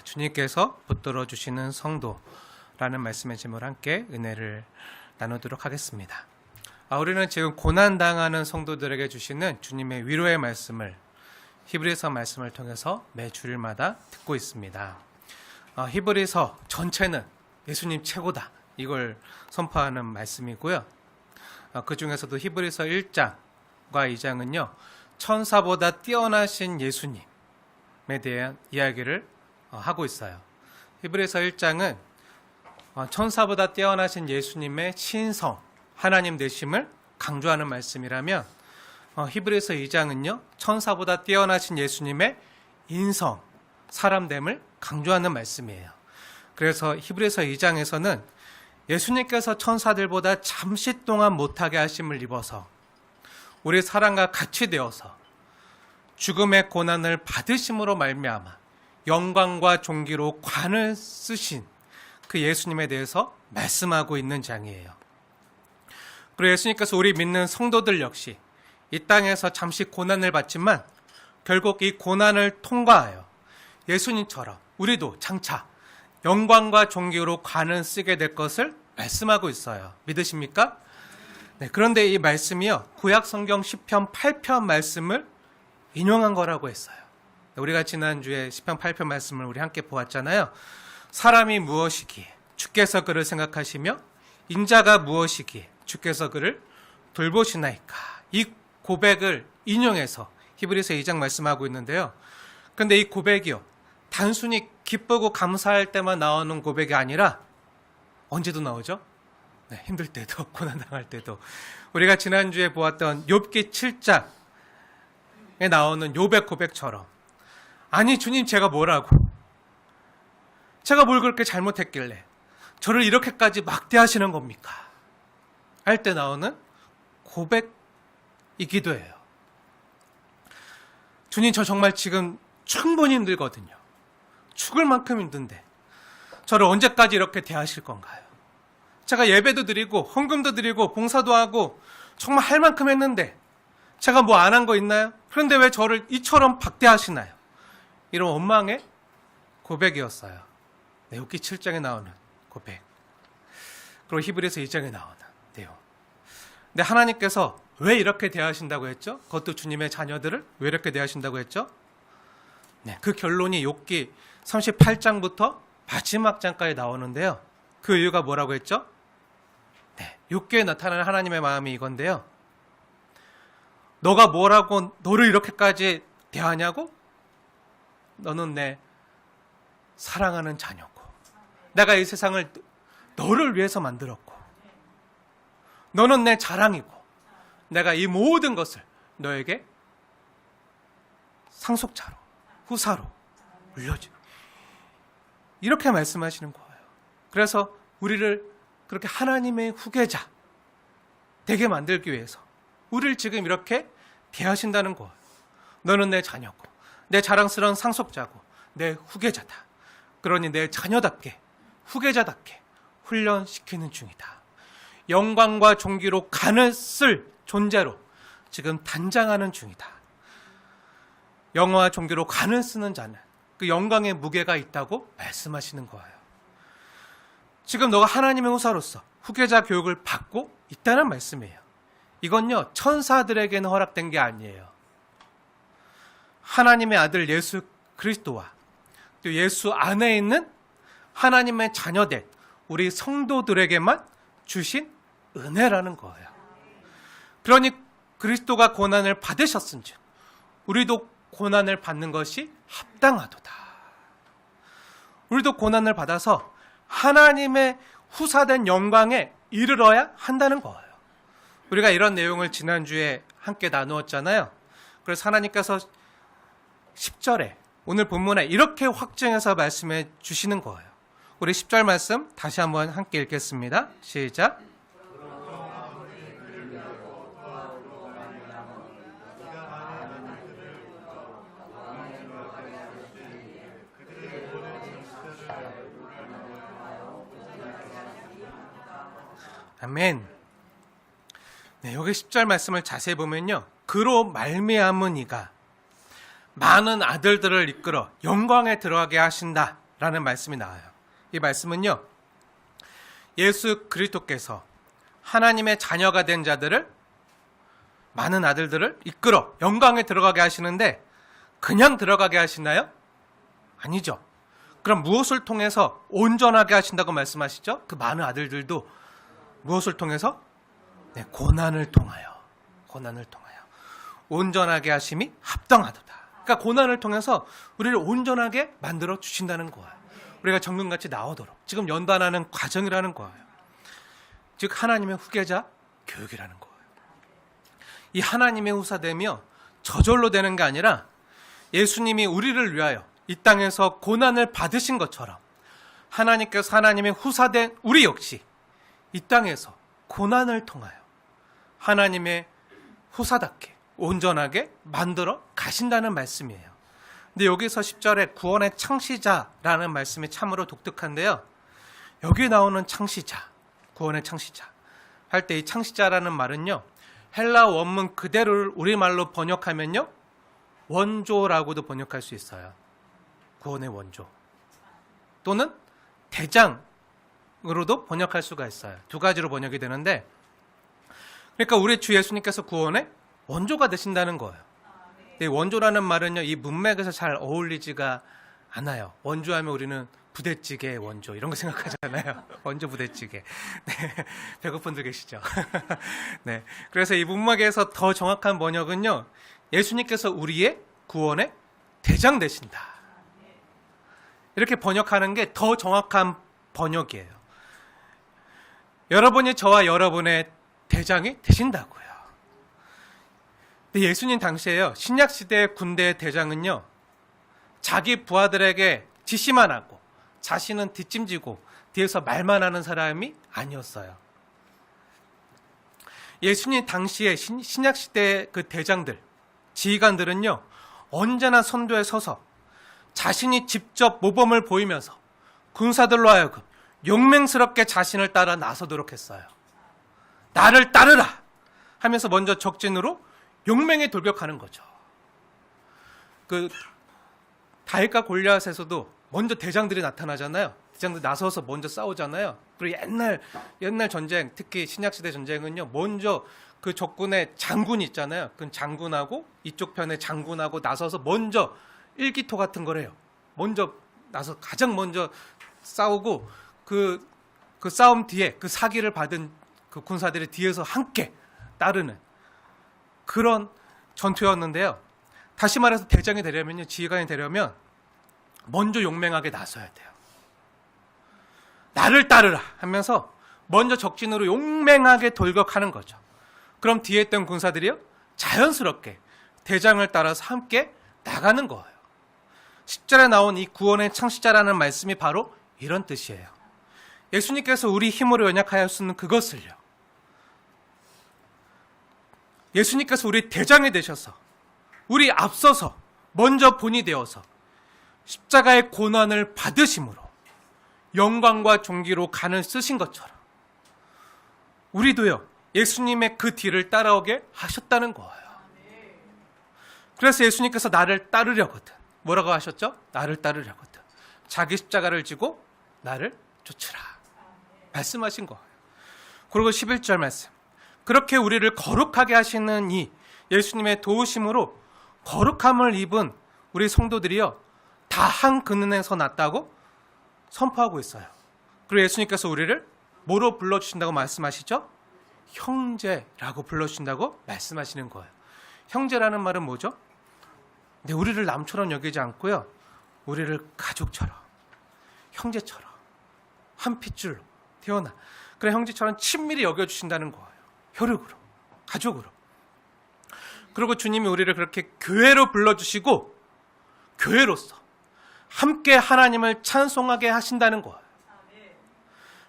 주님께서 붙들어 주시는 성도라는 말씀의 제목을 함께 은혜를 나누도록 하겠습니다. 우리는 지금 고난당하는 성도들에게 주시는 주님의 위로의 말씀을 히브리서 말씀을 통해서 매 주일마다 듣고 있습니다. 히브리서 전체는 예수님 최고다, 이걸 선포하는 말씀이고요. 그 중에서도 히브리서 1장과 2장은요 천사보다 뛰어나신 예수님에 대한 이야기를 하고 있어요. 히브리서 1장은 천사보다 뛰어나신 예수님의 신성, 하나님 되심을 강조하는 말씀이라면 히브리서 2장은요 천사보다 뛰어나신 예수님의 인성, 사람됨을 강조하는 말씀이에요. 그래서 히브리서 2장에서는 예수님께서 천사들보다 잠시 동안 못하게 하심을 입어서 우리 사랑과 같이 되어서 죽음의 고난을 받으심으로 말미암아 영광과 존귀로 관을 쓰신 그 예수님에 대해서 말씀하고 있는 장이에요. 그리고 예수님께서 우리 믿는 성도들 역시 이 땅에서 잠시 고난을 받지만 결국 이 고난을 통과하여 예수님처럼 우리도 장차 영광과 존귀로 관을 쓰게 될 것을 말씀하고 있어요. 믿으십니까? 네, 그런데 이 말씀이요 구약 성경 시편 8편 말씀을 인용한 거라고 했어요. 우리가 지난주에 시편 8편 말씀을 우리 함께 보았잖아요. 사람이 무엇이기에 주께서 그를 생각하시며 인자가 무엇이기에 주께서 그를 돌보시나이까. 이 고백을 인용해서 히브리서 2장 말씀하고 있는데요. 근데 이 고백이요 단순히 기쁘고 감사할 때만 나오는 고백이 아니라 언제도 나오죠? 네, 힘들 때도, 고난당할 때도. 우리가 지난주에 보았던 욥기 7장에 나오는 욥의 고백처럼, 아니 주님 제가 뭐라고, 제가 뭘 그렇게 잘못했길래 저를 이렇게까지 막대하시는 겁니까? 할 때 나오는 고백이기도 해요. 주님 저 정말 지금 충분히 힘들거든요. 죽을 만큼 힘든데 저를 언제까지 이렇게 대하실 건가요? 제가 예배도 드리고 헌금도 드리고 봉사도 하고 정말 할 만큼 했는데 제가 뭐 안 한 거 있나요? 그런데 왜 저를 이처럼 박대하시나요? 이런 원망의 고백이었어요. 네, 욥기 7장에 나오는 고백. 그리고 히브리서 2장에 나오는 내용. 근데 하나님께서 왜 이렇게 대하신다고 했죠? 그것도 주님의 자녀들을 왜 이렇게 대하신다고 했죠? 네, 그 결론이 욥기 38장부터 마지막 장까지 나오는데요. 그 이유가 뭐라고 했죠? 네, 욥기에 나타나는 하나님의 마음이 이건데요. 너가 뭐라고 너를 이렇게까지 대하냐고? 너는 내 사랑하는 자녀고 내가 이 세상을 너를 위해서 만들었고 너는 내 자랑이고 내가 이 모든 것을 너에게 상속자로 후사로 물려주고 이렇게 말씀하시는 거예요. 그래서 우리를 그렇게 하나님의 후계자 되게 만들기 위해서 우리를 지금 이렇게 대하신다는 거예요. 너는 내 자녀고 내 자랑스러운 상속자고 내 후계자다. 그러니 내 자녀답게 후계자답게 훈련시키는 중이다. 영광과 존귀로 간을 쓸 존재로 지금 단장하는 중이다. 영광과 존귀로 간을 쓰는 자는 그 영광의 무게가 있다고 말씀하시는 거예요. 지금 너가 하나님의 후사로서 후계자 교육을 받고 있다는 말씀이에요. 이건요 천사들에게는 허락된 게 아니에요. 하나님의 아들 예수 그리스도와 또 예수 안에 있는 하나님의 자녀된 우리 성도들에게만 주신 은혜라는 거예요. 그러니 그리스도가 고난을 받으셨은즉 우리도 고난을 받는 것이 합당하도다. 우리도 고난을 받아서 하나님의 후사된 영광에 이르러야 한다는 거예요. 우리가 이런 내용을 지난주에 함께 나누었잖아요. 그래서 하나님께서 10절에 오늘 본문에 이렇게 확증해서 말씀해 주시는 거예요. 우리 10절 말씀 다시 한번 함께 읽겠습니다. 시작. 아멘. 네, 여기 10절 말씀을 자세히 보면요. 그로 말미암은 이가 많은 아들들을 이끌어 영광에 들어가게 하신다. 라는 말씀이 나와요. 이 말씀은요, 예수 그리스도께서 하나님의 자녀가 된 자들을, 많은 아들들을 이끌어 영광에 들어가게 하시는데 그냥 들어가게 하시나요? 아니죠. 그럼 무엇을 통해서 온전하게 하신다고 말씀하시죠? 그 많은 아들들도 무엇을 통해서? 네, 고난을 통하여. 고난을 통하여. 온전하게 하심이 합당하도다. 그러니까 고난을 통해서 우리를 온전하게 만들어 주신다는 거예요. 우리가 정금같이 나오도록 지금 연단하는 과정이라는 거예요. 즉 하나님의 후계자 교육이라는 거예요. 이 하나님의 후사되며 저절로 되는 게 아니라 예수님이 우리를 위하여 이 땅에서 고난을 받으신 것처럼 하나님께서 하나님의 후사된 우리 역시 이 땅에서 고난을 통하여 하나님의 후사답게 온전하게 만들어 가신다는 말씀이에요. 근데 여기서 10절에 구원의 창시자라는 말씀이 참으로 독특한데요. 여기 나오는 창시자, 구원의 창시자 할 때 이 창시자라는 말은요, 헬라 원문 그대로를 우리말로 번역하면요, 원조라고도 번역할 수 있어요. 구원의 원조. 또는 대장으로도 번역할 수가 있어요. 두 가지로 번역이 되는데, 그러니까 우리 주 예수님께서 구원의 원조가 되신다는 거예요. 이 원조라는 말은요, 이 문맥에서 잘 어울리지가 않아요. 원조하면 우리는 부대찌개 원조 이런 거 생각하잖아요. 원조 부대찌개. 네, 배고픈 분 계시죠? 네, 그래서 이 문맥에서 더 정확한 번역은요, 예수님께서 우리의 구원의 대장 되신다. 이렇게 번역하는 게 더 정확한 번역이에요. 여러분이 저와 여러분의 대장이 되신다고요. 근데 예수님 당시에요, 신약시대의 군대의 대장은요, 자기 부하들에게 지시만 하고 자신은 뒷짐지고 뒤에서 말만 하는 사람이 아니었어요. 예수님 당시에 신약시대의 그 대장들, 지휘관들은요, 언제나 선두에 서서 자신이 직접 모범을 보이면서 군사들로 하여금 용맹스럽게 자신을 따라 나서도록 했어요. 나를 따르라 하면서 먼저 적진으로 용맹에 돌격하는 거죠. 그 다윗과 골리앗에서도 먼저 대장들이 나타나잖아요. 대장들 나서서 먼저 싸우잖아요. 그리고 옛날 전쟁, 특히 신약시대 전쟁은요, 먼저 그 적군의 장군이 있잖아요. 그 장군하고 이쪽 편의 장군하고 나서서 먼저 일기토 같은 걸 해요. 먼저 나서 가장 먼저 싸우고 그 싸움 뒤에 그 사기를 받은 그 군사들이 뒤에서 함께 따르는 그런 전투였는데요. 다시 말해서 대장이 되려면요, 지휘관이 되려면 먼저 용맹하게 나서야 돼요. 나를 따르라 하면서 먼저 적진으로 용맹하게 돌격하는 거죠. 그럼 뒤에 있던 군사들이요, 자연스럽게 대장을 따라서 함께 나가는 거예요. 10절에 나온 이 구원의 창시자라는 말씀이 바로 이런 뜻이에요. 예수님께서 우리 힘으로 연약하였으는 그것을요, 예수님께서 우리 대장이 되셔서 우리 앞서서 먼저 본이 되어서 십자가의 고난을 받으심으로 영광과 존귀로 간을 쓰신 것처럼 우리도요, 예수님의 그 뒤를 따라오게 하셨다는 거예요. 그래서 예수님께서 나를 따르려거든 뭐라고 하셨죠? 나를 따르려거든 자기 십자가를 지고 나를 쫓으라 말씀하신 거예요. 그리고 11절 말씀, 그렇게 우리를 거룩하게 하시는 이 예수님의 도우심으로 거룩함을 입은 우리 성도들이요, 다 한 근원에서 났다고 선포하고 있어요. 그리고 예수님께서 우리를 뭐로 불러주신다고 말씀하시죠? 형제라고 불러주신다고 말씀하시는 거예요. 형제라는 말은 뭐죠? 근데 우리를 남처럼 여기지 않고요, 우리를 가족처럼, 형제처럼 한 핏줄로 태어나, 그래 형제처럼 친밀히 여겨주신다는 거예요. 혈육으로, 가족으로. 그리고 주님이 우리를 그렇게 교회로 불러주시고 교회로서 함께 하나님을 찬송하게 하신다는 거예요.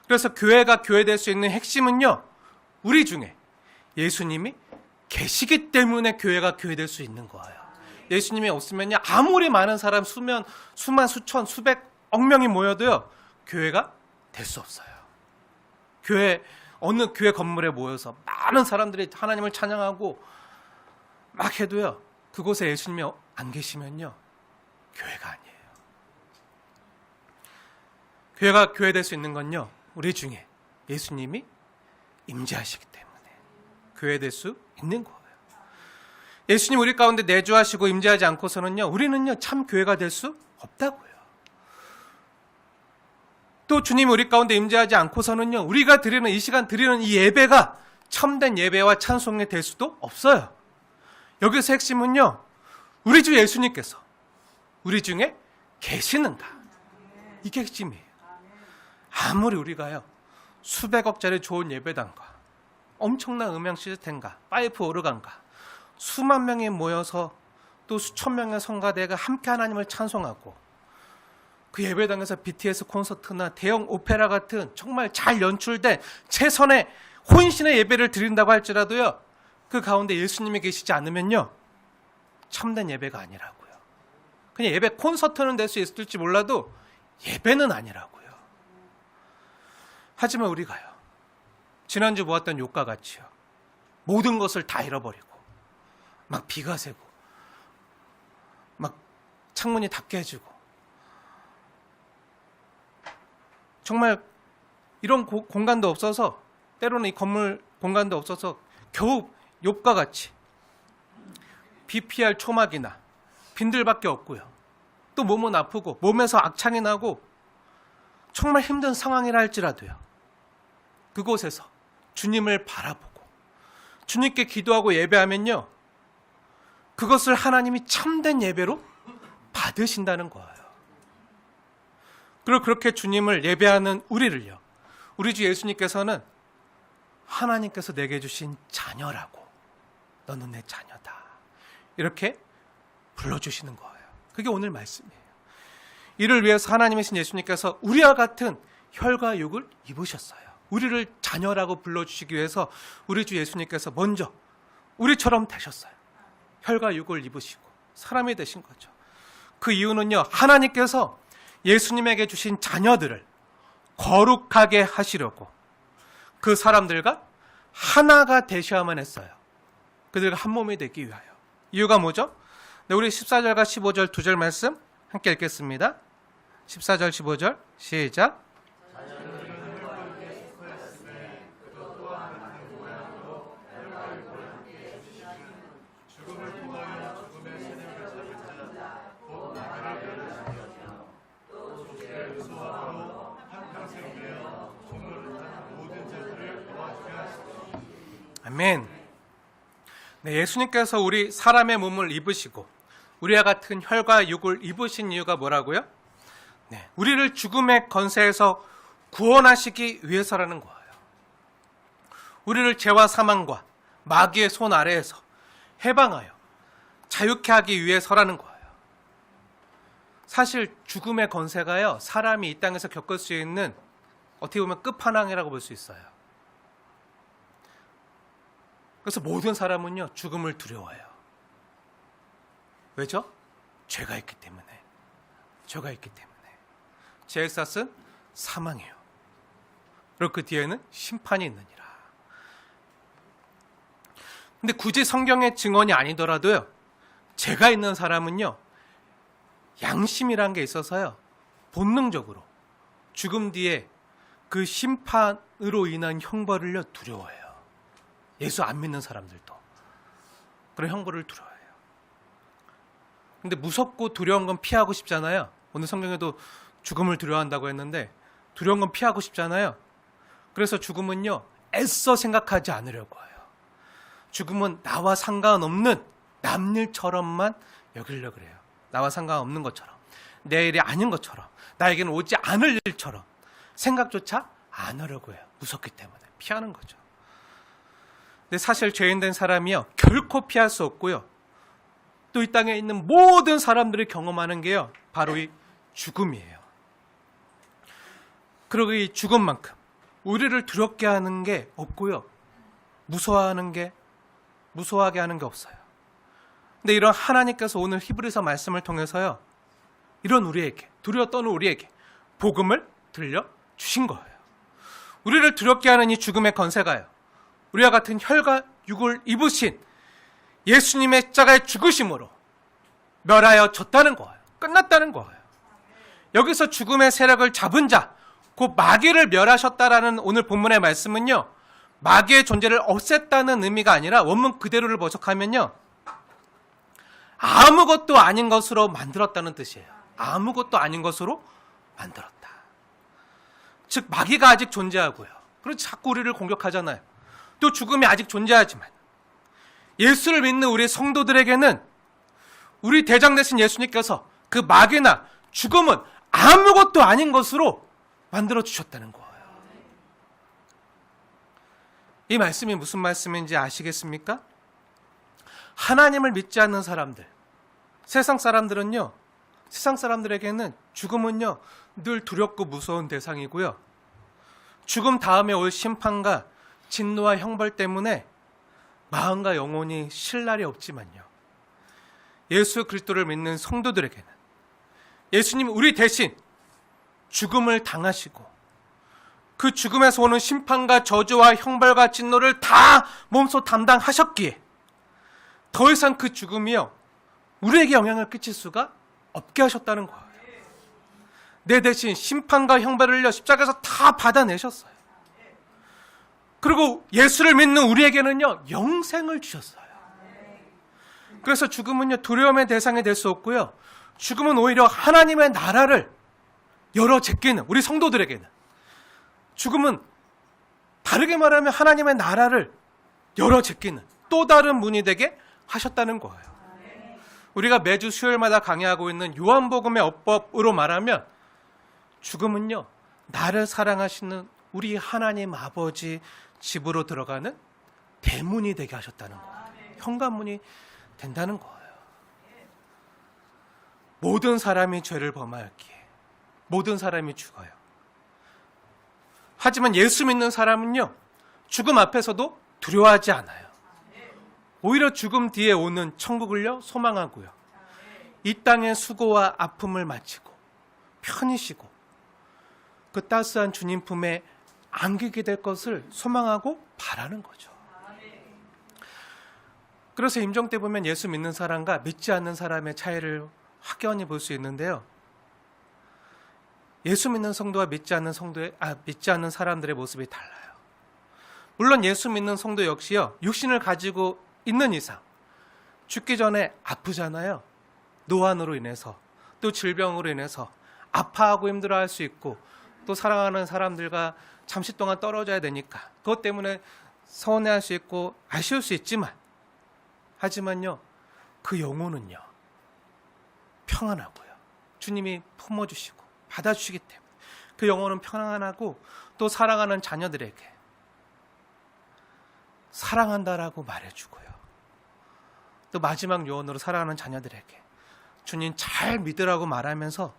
그래서 교회가 교회될 수 있는 핵심은요, 우리 중에 예수님이 계시기 때문에 교회가 교회될 수 있는 거예요. 예수님이 없으면요, 아무리 많은 사람 수만, 수천, 수백억 명이 모여도요, 교회가 될 수 없어요. 어느 교회 건물에 모여서 많은 사람들이 하나님을 찬양하고 막 해도요, 그곳에 예수님이 안 계시면요, 교회가 아니에요. 교회가 교회될 수 있는 건요, 우리 중에 예수님이 임재하시기 때문에 교회될 수 있는 거예요. 예수님 우리 가운데 내주하시고 임재하지 않고서는요, 우리는요 참 교회가 될 수 없다고요. 또 주님 우리 가운데 임재하지 않고서는요, 우리가 드리는 이 시간 드리는 이 예배가 참된 예배와 찬송이 될 수도 없어요. 여기서 핵심은요, 우리 주 예수님께서 우리 중에 계시는가, 이게 핵심이에요. 아무리 우리가요 수백억짜리 좋은 예배당과 엄청난 음향 시스템과 파이프 오르간과 수만 명이 모여서 또 수천 명의 성가대가 함께 하나님을 찬송하고 그 예배당에서 BTS 콘서트나 대형 오페라 같은 정말 잘 연출된 최선의 혼신의 예배를 드린다고 할지라도요, 그 가운데 예수님이 계시지 않으면요 참된 예배가 아니라고요. 그냥 예배 콘서트는 될 수 있을지 몰라도 예배는 아니라고요. 하지만 우리가요, 지난주 보았던 욕과 같이요, 모든 것을 다 잃어버리고 막 비가 새고 막 창문이 다 깨지고 정말 이런 공간도 없어서, 때로는 이 건물 공간도 없어서 겨우 욥과 같이 비 피할 초막이나 빈들밖에 없고요, 또 몸은 아프고 몸에서 악창이 나고 정말 힘든 상황이라 할지라도요, 그곳에서 주님을 바라보고 주님께 기도하고 예배하면요, 그것을 하나님이 참된 예배로 받으신다는 거예요. 그리고 그렇게 주님을 예배하는 우리를요, 우리 주 예수님께서는 하나님께서 내게 주신 자녀라고, 너는 내 자녀다, 이렇게 불러주시는 거예요. 그게 오늘 말씀이에요. 이를 위해서 하나님이신 예수님께서 우리와 같은 혈과 육을 입으셨어요. 우리를 자녀라고 불러주시기 위해서 우리 주 예수님께서 먼저 우리처럼 되셨어요. 혈과 육을 입으시고 사람이 되신 거죠. 그 이유는요, 하나님께서 예수님에게 주신 자녀들을 거룩하게 하시려고 그 사람들과 하나가 되셔야만 했어요. 그들과 한 몸이 되기 위하여. 이유가 뭐죠? 네, 우리 14절과 15절 두 절 말씀 함께 읽겠습니다. 14절 15절 시작. 아멘. 네, 예수님께서 우리 사람의 몸을 입으시고 우리와 같은 혈과 육을 입으신 이유가 뭐라고요? 네, 우리를 죽음의 권세에서 구원하시기 위해서라는 거예요. 우리를 죄와 사망과 마귀의 손 아래에서 해방하여 자유케 하기 위해서라는 거예요. 사실 죽음의 권세가요, 사람이 이 땅에서 겪을 수 있는 어떻게 보면 끝판왕이라고 볼 수 있어요. 그래서 모든 사람은요, 죽음을 두려워해요. 왜죠? 죄가 있기 때문에. 죄가 있기 때문에. 죄의 싹은 사망이에요. 그리고 그 뒤에는 심판이 있느니라. 근데 굳이 성경의 증언이 아니더라도요, 죄가 있는 사람은요, 양심이란 게 있어서요, 본능적으로 죽음 뒤에 그 심판으로 인한 형벌을요 두려워해요. 예수 안 믿는 사람들도 그런 형벌을 두려워해요. 근데 무섭고 두려운 건 피하고 싶잖아요. 오늘 성경에도 죽음을 두려워한다고 했는데 두려운 건 피하고 싶잖아요. 그래서 죽음은요, 애써 생각하지 않으려고 해요. 죽음은 나와 상관없는 남일처럼만 여기려고 그래요. 나와 상관없는 것처럼, 내 일이 아닌 것처럼, 나에게는 오지 않을 일처럼 생각조차 안 하려고 해요. 무섭기 때문에 피하는 거죠. 근데 사실 죄인된 사람이요, 결코 피할 수 없고요, 또 이 땅에 있는 모든 사람들이 경험하는 게요, 바로 이 죽음이에요. 그리고 이 죽음만큼 우리를 두렵게 하는 게 없고요, 무서워하게 하는 게 없어요. 근데 이런 하나님께서 오늘 히브리서 말씀을 통해서요, 이런 우리에게, 두려워 떠는 우리에게 복음을 들려주신 거예요. 우리를 두렵게 하는 이 죽음의 권세가요, 우리와 같은 혈과 육을 입으신 예수님의 십자가의 죽으심으로 멸하여 졌다는 거예요. 끝났다는 거예요. 여기서 죽음의 세력을 잡은 자, 그 마귀를 멸하셨다라는 오늘 본문의 말씀은요, 마귀의 존재를 없앴다는 의미가 아니라 원문 그대로를 번역하면요, 아무것도 아닌 것으로 만들었다는 뜻이에요. 아무것도 아닌 것으로 만들었다. 즉 마귀가 아직 존재하고요. 그래서 자꾸 우리를 공격하잖아요. 또 죽음이 아직 존재하지만 예수를 믿는 우리 성도들에게는 우리 대장 되신 예수님께서 그 마귀나 죽음은 아무것도 아닌 것으로 만들어 주셨다는 거예요. 이 말씀이 무슨 말씀인지 아시겠습니까? 하나님을 믿지 않는 사람들, 세상 사람들은요, 세상 사람들에게는 죽음은요 늘 두렵고 무서운 대상이고요, 죽음 다음에 올 심판과 진노와 형벌 때문에 마음과 영혼이 쉴 날이 없지만요, 예수 그리스도를 믿는 성도들에게는 예수님 우리 대신 죽음을 당하시고 그 죽음에서 오는 심판과 저주와 형벌과 진노를 다 몸소 담당하셨기에 더 이상 그 죽음이요 우리에게 영향을 끼칠 수가 없게 하셨다는 거예요. 내 대신 심판과 형벌을요 십자가에서 다 받아내셨어요. 그리고 예수를 믿는 우리에게는요 영생을 주셨어요. 그래서 죽음은요 두려움의 대상이 될 수 없고요, 죽음은 오히려 하나님의 나라를 열어 제끼는, 우리 성도들에게는 죽음은 다르게 말하면 하나님의 나라를 열어 제끼는 또 다른 문이 되게 하셨다는 거예요. 우리가 매주 수요일마다 강의하고 있는 요한복음의 어법으로 말하면 죽음은요 나를 사랑하시는 우리 하나님 아버지 집으로 들어가는 대문이 되게 하셨다는 거예요. 현관문이 된다는 거예요. 모든 사람이 죄를 범하였기에 모든 사람이 죽어요. 하지만 예수 믿는 사람은요 죽음 앞에서도 두려워하지 않아요. 오히려 죽음 뒤에 오는 천국을요 소망하고요, 이 땅의 수고와 아픔을 마치고 편히 쉬고 그 따스한 주님 품에 안기게 될 것을 소망하고 바라는 거죠. 그래서 임종 때 보면 예수 믿는 사람과 믿지 않는 사람의 차이를 확연히 볼 수 있는데요, 예수 믿는 성도와 믿지 않는 사람들의 모습이 달라요. 물론 예수 믿는 성도 역시요 육신을 가지고 있는 이상 죽기 전에 아프잖아요. 노안으로 인해서 또 질병으로 인해서 아파하고 힘들어할 수 있고, 또 사랑하는 사람들과 잠시 동안 떨어져야 되니까 그것 때문에 서운해할 수 있고 아쉬울 수 있지만, 하지만요 그 영혼은요 평안하고요, 주님이 품어주시고 받아주시기 때문에 그 영혼은 평안하고, 또 사랑하는 자녀들에게 사랑한다라고 말해주고요, 또 마지막 요원으로 사랑하는 자녀들에게 주님 잘 믿으라고 말하면서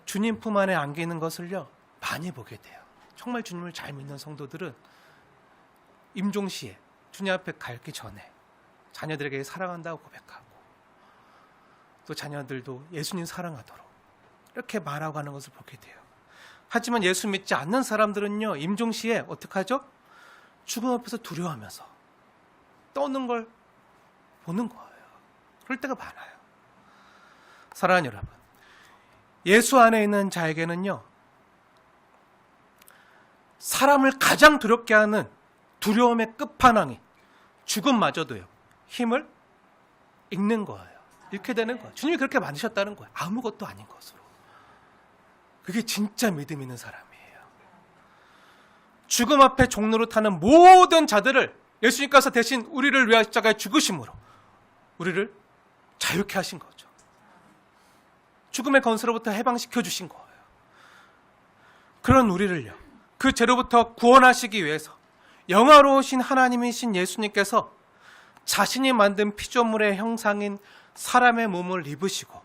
주님 품 안에 안기는 것을요 많이 보게 돼요. 정말 주님을 잘 믿는 성도들은 임종시에 주님 앞에 가기 전에 자녀들에게 사랑한다고 고백하고, 또 자녀들도 예수님 사랑하도록 이렇게 말하고 하는 것을 보게 돼요. 하지만 예수 믿지 않는 사람들은요 임종시에 어떻게 하죠? 죽음 앞에서 두려워하면서 떠는 걸 보는 거예요. 그럴 때가 많아요. 사랑하는 여러분, 예수 안에 있는 자에게는요 사람을 가장 두렵게 하는 두려움의 끝판왕이 죽음마저도요 힘을 잃는 거예요. 잃게 되는 거예요. 주님이 그렇게 만드셨다는 거예요. 아무것도 아닌 것으로. 그게 진짜 믿음 있는 사람이에요. 죽음 앞에 종로로 타는 모든 자들을 예수님께서 대신 우리를 위하여 십자가에 죽으심으로 우리를 자유케 하신 거죠. 죽음의 건설로부터 해방시켜 주신 거예요. 그런 우리를요 그 죄로부터 구원하시기 위해서 영화로우신 하나님이신 예수님께서 자신이 만든 피조물의 형상인 사람의 몸을 입으시고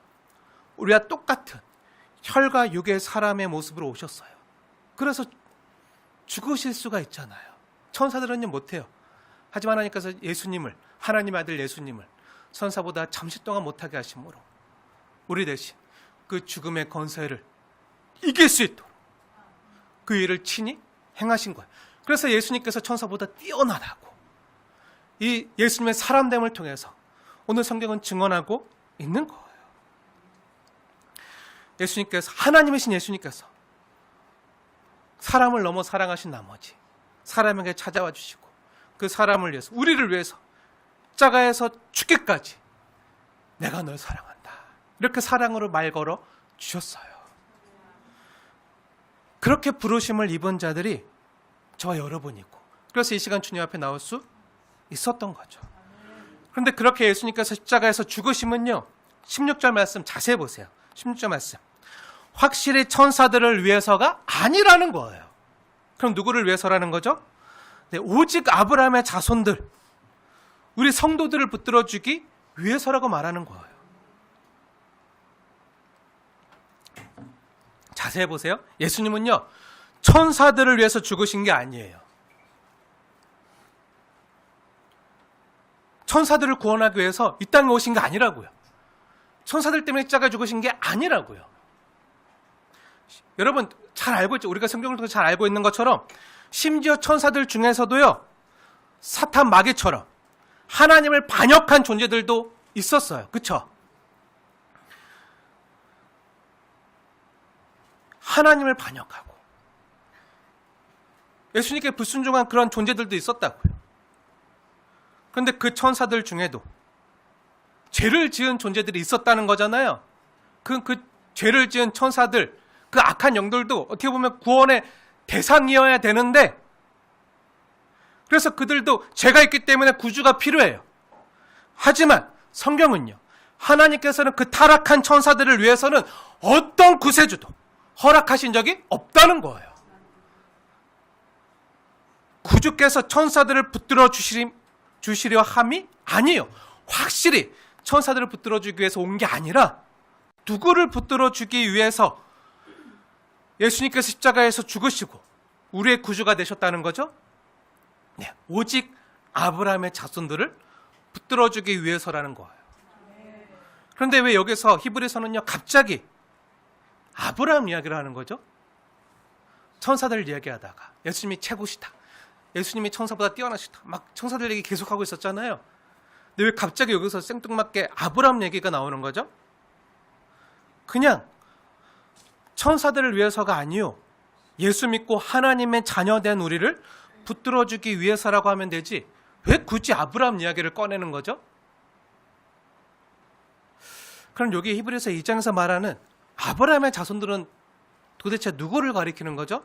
우리와 똑같은 혈과 육의 사람의 모습으로 오셨어요. 그래서 죽으실 수가 있잖아요. 천사들은요 못해요. 하지만 하나님께서 예수님을, 하나님 아들 예수님을 천사보다 잠시 동안 못하게 하심으로 우리 대신 그 죽음의 권세를 이길 수 있도록 그 일을 친히 행하신 거예요. 그래서 예수님께서 천사보다 뛰어나다고 이 예수님의 사람됨을 통해서 오늘 성경은 증언하고 있는 거예요. 예수님께서, 하나님이신 예수님께서 사람을 너무 사랑하신 나머지 사람에게 찾아와 주시고 그 사람을 위해서, 우리를 위해서 십자가에서 죽기까지 내가 널 사랑한다, 이렇게 사랑으로 말 걸어 주셨어요. 그렇게 부르심을 입은 자들이 저와 여러분이고, 그래서 이 시간 주님 앞에 나올 수 있었던 거죠. 그런데 그렇게 예수님께서 십자가에서 죽으심은요, 16절 말씀 자세히 보세요. 16절 말씀, 확실히 천사들을 위해서가 아니라는 거예요. 그럼 누구를 위해서라는 거죠? 네, 오직 아브라함의 자손들, 우리 성도들을 붙들어주기 위해서라고 말하는 거예요. 자세히 보세요. 예수님은요, 천사들을 위해서 죽으신 게 아니에요. 천사들을 구원하기 위해서 이 땅에 오신 게 아니라고요. 천사들 때문에 십자가에 죽으신 게 아니라고요. 여러분 잘 알고 있죠? 우리가 성경을 통해서 잘 알고 있는 것처럼 심지어 천사들 중에서도요, 사탄 마귀처럼 하나님을 반역한 존재들도 있었어요. 그렇죠? 하나님을 반역하고 예수님께 불순종한 그런 존재들도 있었다고요. 그런데 그 천사들 중에도 죄를 지은 존재들이 있었다는 거잖아요. 그 죄를 지은 천사들, 그 악한 영들도 어떻게 보면 구원의 대상이어야 되는데, 그래서 그들도 죄가 있기 때문에 구주가 필요해요. 하지만 성경은요, 하나님께서는 그 타락한 천사들을 위해서는 어떤 구세주도 허락하신 적이 없다는 거예요. 구주께서 천사들을 붙들어 주시려 함이 아니에요. 확실히 천사들을 붙들어 주기 위해서 온 게 아니라 누구를 붙들어 주기 위해서 예수님께서 십자가에서 죽으시고 우리의 구주가 되셨다는 거죠? 네, 오직 아브라함의 자손들을 붙들어 주기 위해서라는 거예요. 그런데 왜 여기서 히브리서는요, 갑자기 아브라함 이야기를 하는 거죠? 천사들 이야기하다가 예수님이 최고시다, 예수님이 천사보다 뛰어나시다, 막 천사들 얘기 계속하고 있었잖아요. 근데 왜 갑자기 여기서 생뚱맞게 아브라함 얘기가 나오는 거죠? 그냥 천사들을 위해서가 아니요, 예수 믿고 하나님의 자녀된 우리를 붙들어주기 위해서라고 하면 되지, 왜 굳이 아브라함 이야기를 꺼내는 거죠? 그럼 여기 히브리서 2장에서 말하는 아브라함의 자손들은 도대체 누구를 가리키는 거죠?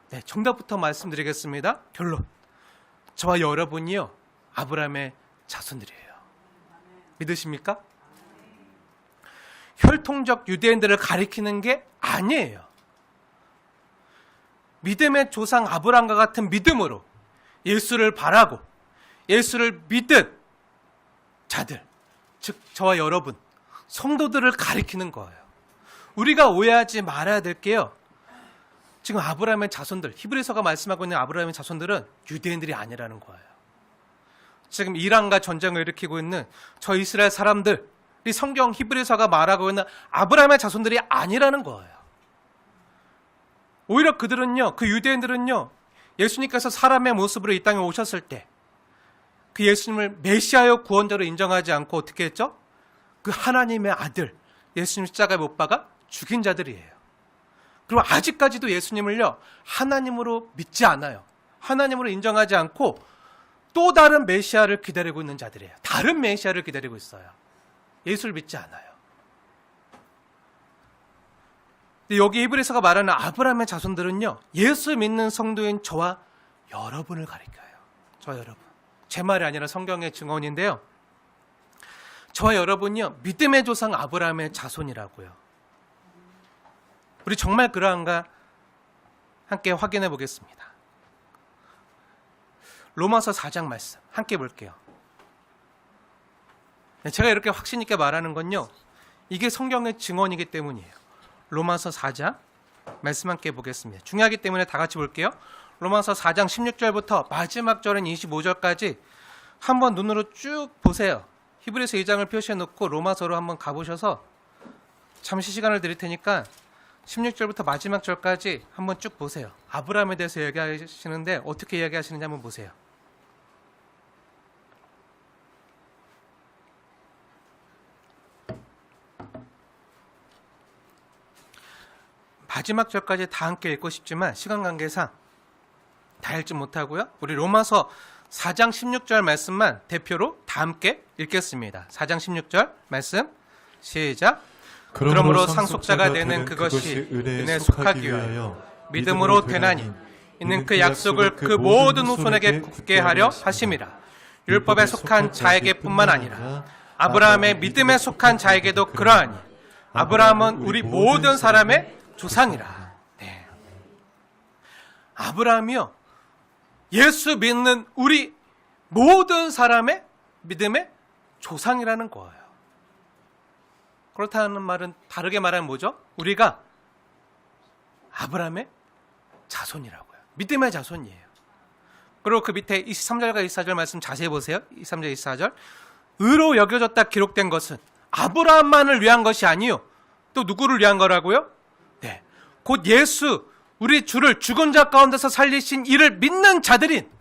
네, 정답부터 말씀드리겠습니다. 결론, 저와 여러분이요, 아브라함의 자손들이에요. 믿으십니까? 혈통적 유대인들을 가리키는 게 아니에요. 믿음의 조상 아브라함과 같은 믿음으로 예수를 바라고 예수를 믿은 자들, 즉 저와 여러분, 성도들을 가리키는 거예요. 우리가 오해하지 말아야 될 게요, 지금 아브라함의 자손들, 히브리서가 말씀하고 있는 아브라함의 자손들은 유대인들이 아니라는 거예요. 지금 이란과 전쟁을 일으키고 있는 저 이스라엘 사람들이 성경 히브리서가 말하고 있는 아브라함의 자손들이 아니라는 거예요. 오히려 그들은요, 그 유대인들은요, 예수님께서 사람의 모습으로 이 땅에 오셨을 때 그 예수님을 메시아여 구원자로 인정하지 않고 어떻게 했죠? 그 하나님의 아들 예수님 십자가에 못 박아 죽인 자들이에요. 그리고 아직까지도 예수님을요, 하나님으로 믿지 않아요. 하나님으로 인정하지 않고 또 다른 메시아를 기다리고 있는 자들이에요. 다른 메시아를 기다리고 있어요. 예수를 믿지 않아요. 여기 히브리서가 말하는 아브라함의 자손들은요, 예수 믿는 성도인 저와 여러분을 가리켜요. 저와 여러분. 제 말이 아니라 성경의 증언인데요, 저와 여러분이요, 믿음의 조상 아브라함의 자손이라고요. 우리 정말 그러한가 함께 확인해 보겠습니다. 로마서 4장 말씀 함께 볼게요. 제가 이렇게 확신 있게 말하는 건요, 이게 성경의 증언이기 때문이에요. 로마서 4장 말씀 함께 보겠습니다. 중요하기 때문에 다 같이 볼게요. 로마서 4장 16절부터 마지막 절인 25절까지 한번 눈으로 쭉 보세요. 히브리서 2장을 표시해 놓고 로마서로 한번 가보셔서 잠시 시간을 드릴 테니까 16절부터 마지막 절까지 한번 쭉 보세요. 아브라함에 대해서 얘기하시는데 어떻게 이야기하시는지 한번 보세요. 마지막 절까지 다 함께 읽고 싶지만 시간 관계상 다 읽지 못하고요. 우리 로마서 4장 16절 말씀만 대표로 다 함께 읽겠습니다. 4장 16절 말씀 시작. 그러므로 상속자가 되는 그것이 은혜에 속하기 위하여 믿음으로 되나니 이는 그 약속을 그 모든 후손에게 굳게 하려 하심이라. 율법에 속한 자에게뿐만 아니라 아브라함의 믿음에 속한 자에게도 그러하니 아브라함은 우리 모든 사람의 조상이라. 네. 아브라함이요, 예수 믿는 우리 모든 사람의 믿음의 조상이라는 거예요. 그렇다는 말은 다르게 말하면 뭐죠? 우리가 아브라함의 자손이라고요. 믿음의 자손이에요. 그리고 그 밑에 23절과 24절 말씀 자세히 보세요. 23절, 24절. 의로 여겨졌다 기록된 것은 아브라함만을 위한 것이 아니요. 또 누구를 위한 거라고요? 네. 곧 예수, 우리 주를 죽은 자 가운데서 살리신 이를 믿는 자들인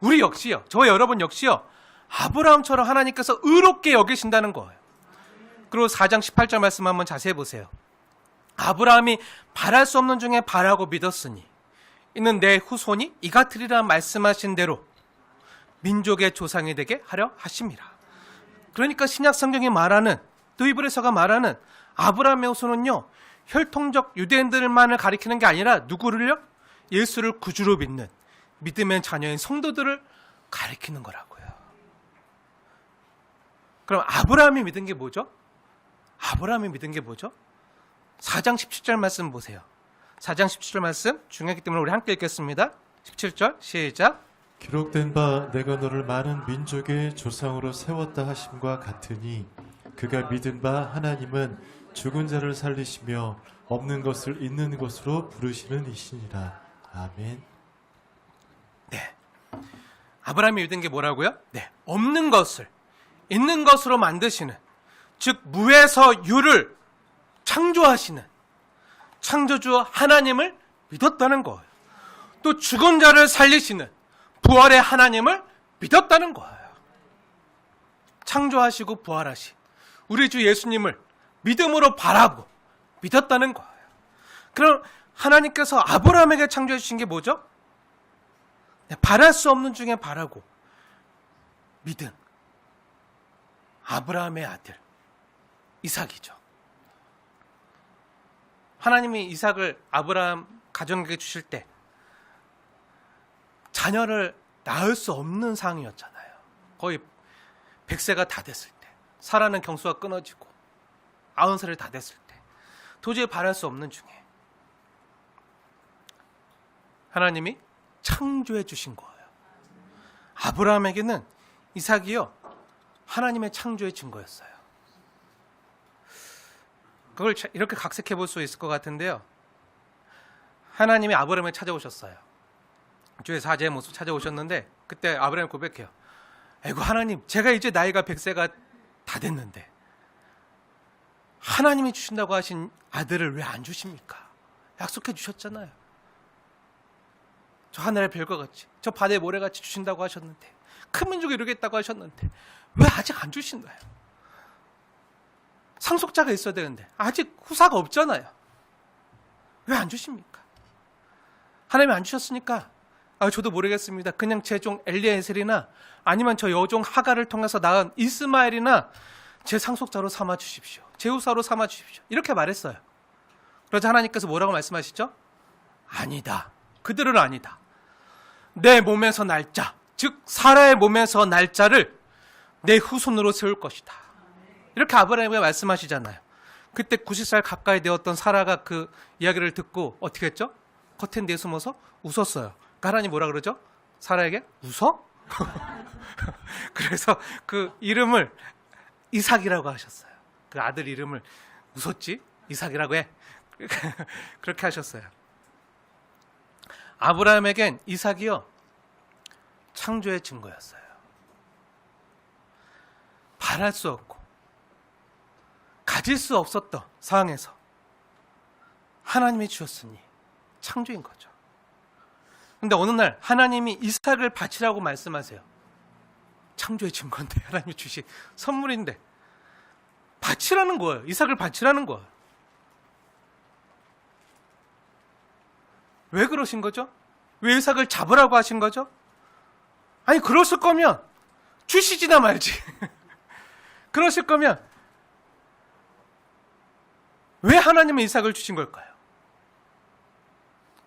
우리 역시요. 저 여러분 역시요. 아브라함처럼 하나님께서 의롭게 여기신다는 거예요. 그리고 4장 18절 말씀 한번 자세히 보세요. 아브라함이 바랄 수 없는 중에 바라고 믿었으니 이는 내 후손이 이 같으리라 말씀하신 대로 민족의 조상이 되게 하려 하심이라. 그러니까 신약 성경이 말하는, 또 히브리서가 말하는 아브라함의 후손은요, 혈통적 유대인들만을 가리키는 게 아니라 누구를요? 예수를 구주로 믿는 믿음의 자녀인 성도들을 가리키는 거라고요. 그럼 아브라함이 믿은 게 뭐죠? 아브라함이 믿은 게 뭐죠? 4장 17절 말씀 보세요. 4장 17절 말씀 중요하기 때문에 우리 함께 읽겠습니다. 17절 시작. 기록된 바 내가 너를 많은 민족의 조상으로 세웠다 하심과 같으니 그가 믿은 바 하나님은 죽은 자를 살리시며 없는 것을 있는 것으로 부르시는 이시니라. 아멘. 네. 아브라함이 믿은 게 뭐라고요? 네. 없는 것을 있는 것으로 만드시는, 즉 무에서 유를 창조하시는 창조주 하나님을 믿었다는 거예요. 또 죽은 자를 살리시는 부활의 하나님을 믿었다는 거예요. 창조하시고 부활하신 우리 주 예수님을 믿음으로 바라고 믿었다는 거예요. 그럼 하나님께서 아브라함에게 창조해 주신 게 뭐죠? 네, 바랄 수 없는 중에 바라고 믿은 아브라함의 아들 이삭이죠. 하나님이 이삭을 아브라함 가정에게 주실 때 자녀를 낳을 수 없는 상황이었잖아요. 거의 100세가 다 됐을 때, 사라는 경수가 끊어지고 90살이 다 됐을 때 도저히 바랄 수 없는 중에 하나님이 창조해 주신 거예요. 아브라함에게는 이삭이요, 하나님의 창조의 증거였어요. 그걸 이렇게 각색해 볼 수 있을 것 같은데요. 하나님이 아브라함을 찾아오셨어요. 주의 사제의 모습 찾아오셨는데 그때 아브라함이 고백해요. 아이고 하나님, 제가 이제 나이가 100세가 다 됐는데 하나님이 주신다고 하신 아들을 왜 안 주십니까? 약속해 주셨잖아요. 저 하늘의 별과 같이, 저 바다의 모래같이 주신다고 하셨는데, 큰 민족을 이루겠다고 하셨는데 왜 아직 안 주신가요? 상속자가 있어야 되는데 아직 후사가 없잖아요. 왜 안 주십니까? 하나님이 안 주셨으니까 저도 모르겠습니다. 그냥 제 종 엘리에셀이나 아니면 저 여종 하갈을 통해서 낳은 이스마엘이나 제 상속자로 삼아 주십시오. 제 후사로 삼아 주십시오. 이렇게 말했어요. 그러자 하나님께서 뭐라고 말씀하시죠? 아니다. 그들은 아니다. 내 몸에서 날짜, 즉 사라의 몸에서 날짜를 내 후손으로 세울 것이다. 이렇게 아브라함에게 말씀하시잖아요. 그때 90살 가까이 되었던 사라가 그 이야기를 듣고 어떻게 했죠? 커튼 뒤에 숨어서 웃었어요. 그러니까 하나님 뭐라 그러죠? 사라에게 웃어? 그래서 그 이름을 이삭이라고 하셨어요. 그 아들 이름을 웃었지? 이삭이라고 해. 그렇게 하셨어요. 아브라함에겐 이삭이요, 창조의 증거였어요. 바랄 수 없고 가질 수 없었던 상황에서 하나님이 주셨으니 창조인 거죠. 근데 어느 날 하나님이 이삭을 바치라고 말씀하세요. 창조의 증거인데, 하나님이 주신 선물인데 바치라는 거예요. 이삭을 바치라는 거예요. 왜 그러신 거죠? 왜 이삭을 잡으라고 하신 거죠? 아니, 그러실 거면 주시지나 말지. 그러실 거면 왜 하나님은 이삭을 주신 걸까요?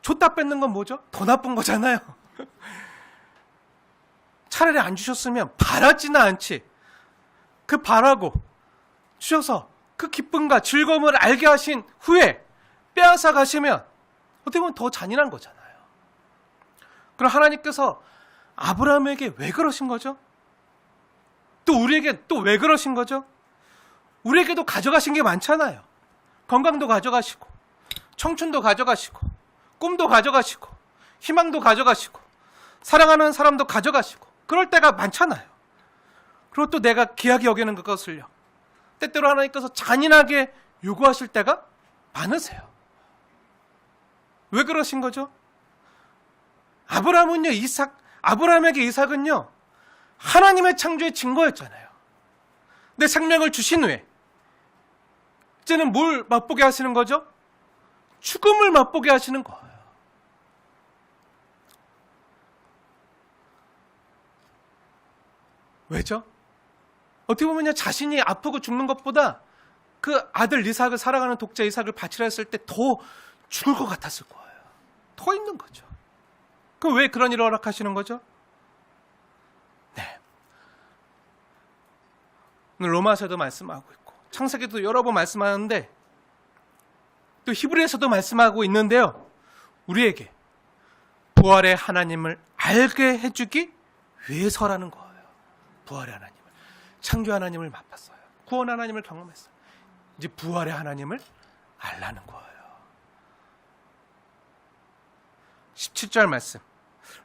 줬다 뺏는 건 뭐죠? 더 나쁜 거잖아요. 차라리 안 주셨으면 바라지는 않지. 그 바라고 주셔서 그 기쁨과 즐거움을 알게 하신 후에 빼앗아 가시면 어떻게 보면 더 잔인한 거잖아요. 그럼 하나님께서 아브라함에게 왜 그러신 거죠? 또 우리에게 또 왜 그러신 거죠? 우리에게도 가져가신 게 많잖아요. 건강도 가져가시고, 청춘도 가져가시고, 꿈도 가져가시고, 희망도 가져가시고, 사랑하는 사람도 가져가시고, 그럴 때가 많잖아요. 그리고 또 내가 귀하게 여기는 그것을요, 때때로 하나님께서 잔인하게 요구하실 때가 많으세요. 왜 그러신 거죠? 아브라함에게 이삭은요, 하나님의 창조의 증거였잖아요. 내 생명을 주신 후에 이제는 뭘 맛보게 하시는 거죠? 죽음을 맛보게 하시는 거예요. 왜죠? 어떻게 보면 자신이 아프고 죽는 것보다 그 아들 이삭을, 사랑하는 독자 이삭을 바치라 했을 때 더 죽을 것 같았을 거예요. 더 있는 거죠. 그럼 왜 그런 일을 허락하시는 거죠? 네. 오늘 로마서도 말씀하고 있고 창세기도 여러 번 말씀하는데 또 히브리에서도 말씀하고 있는데요. 우리에게 부활의 하나님을 알게 해주기 위해서라는 거예요. 부활의 하나님을, 창조 하나님을 맛봤어요. 구원 하나님을 경험했어요. 이제 부활의 하나님을 알라는 거예요. 17절 말씀,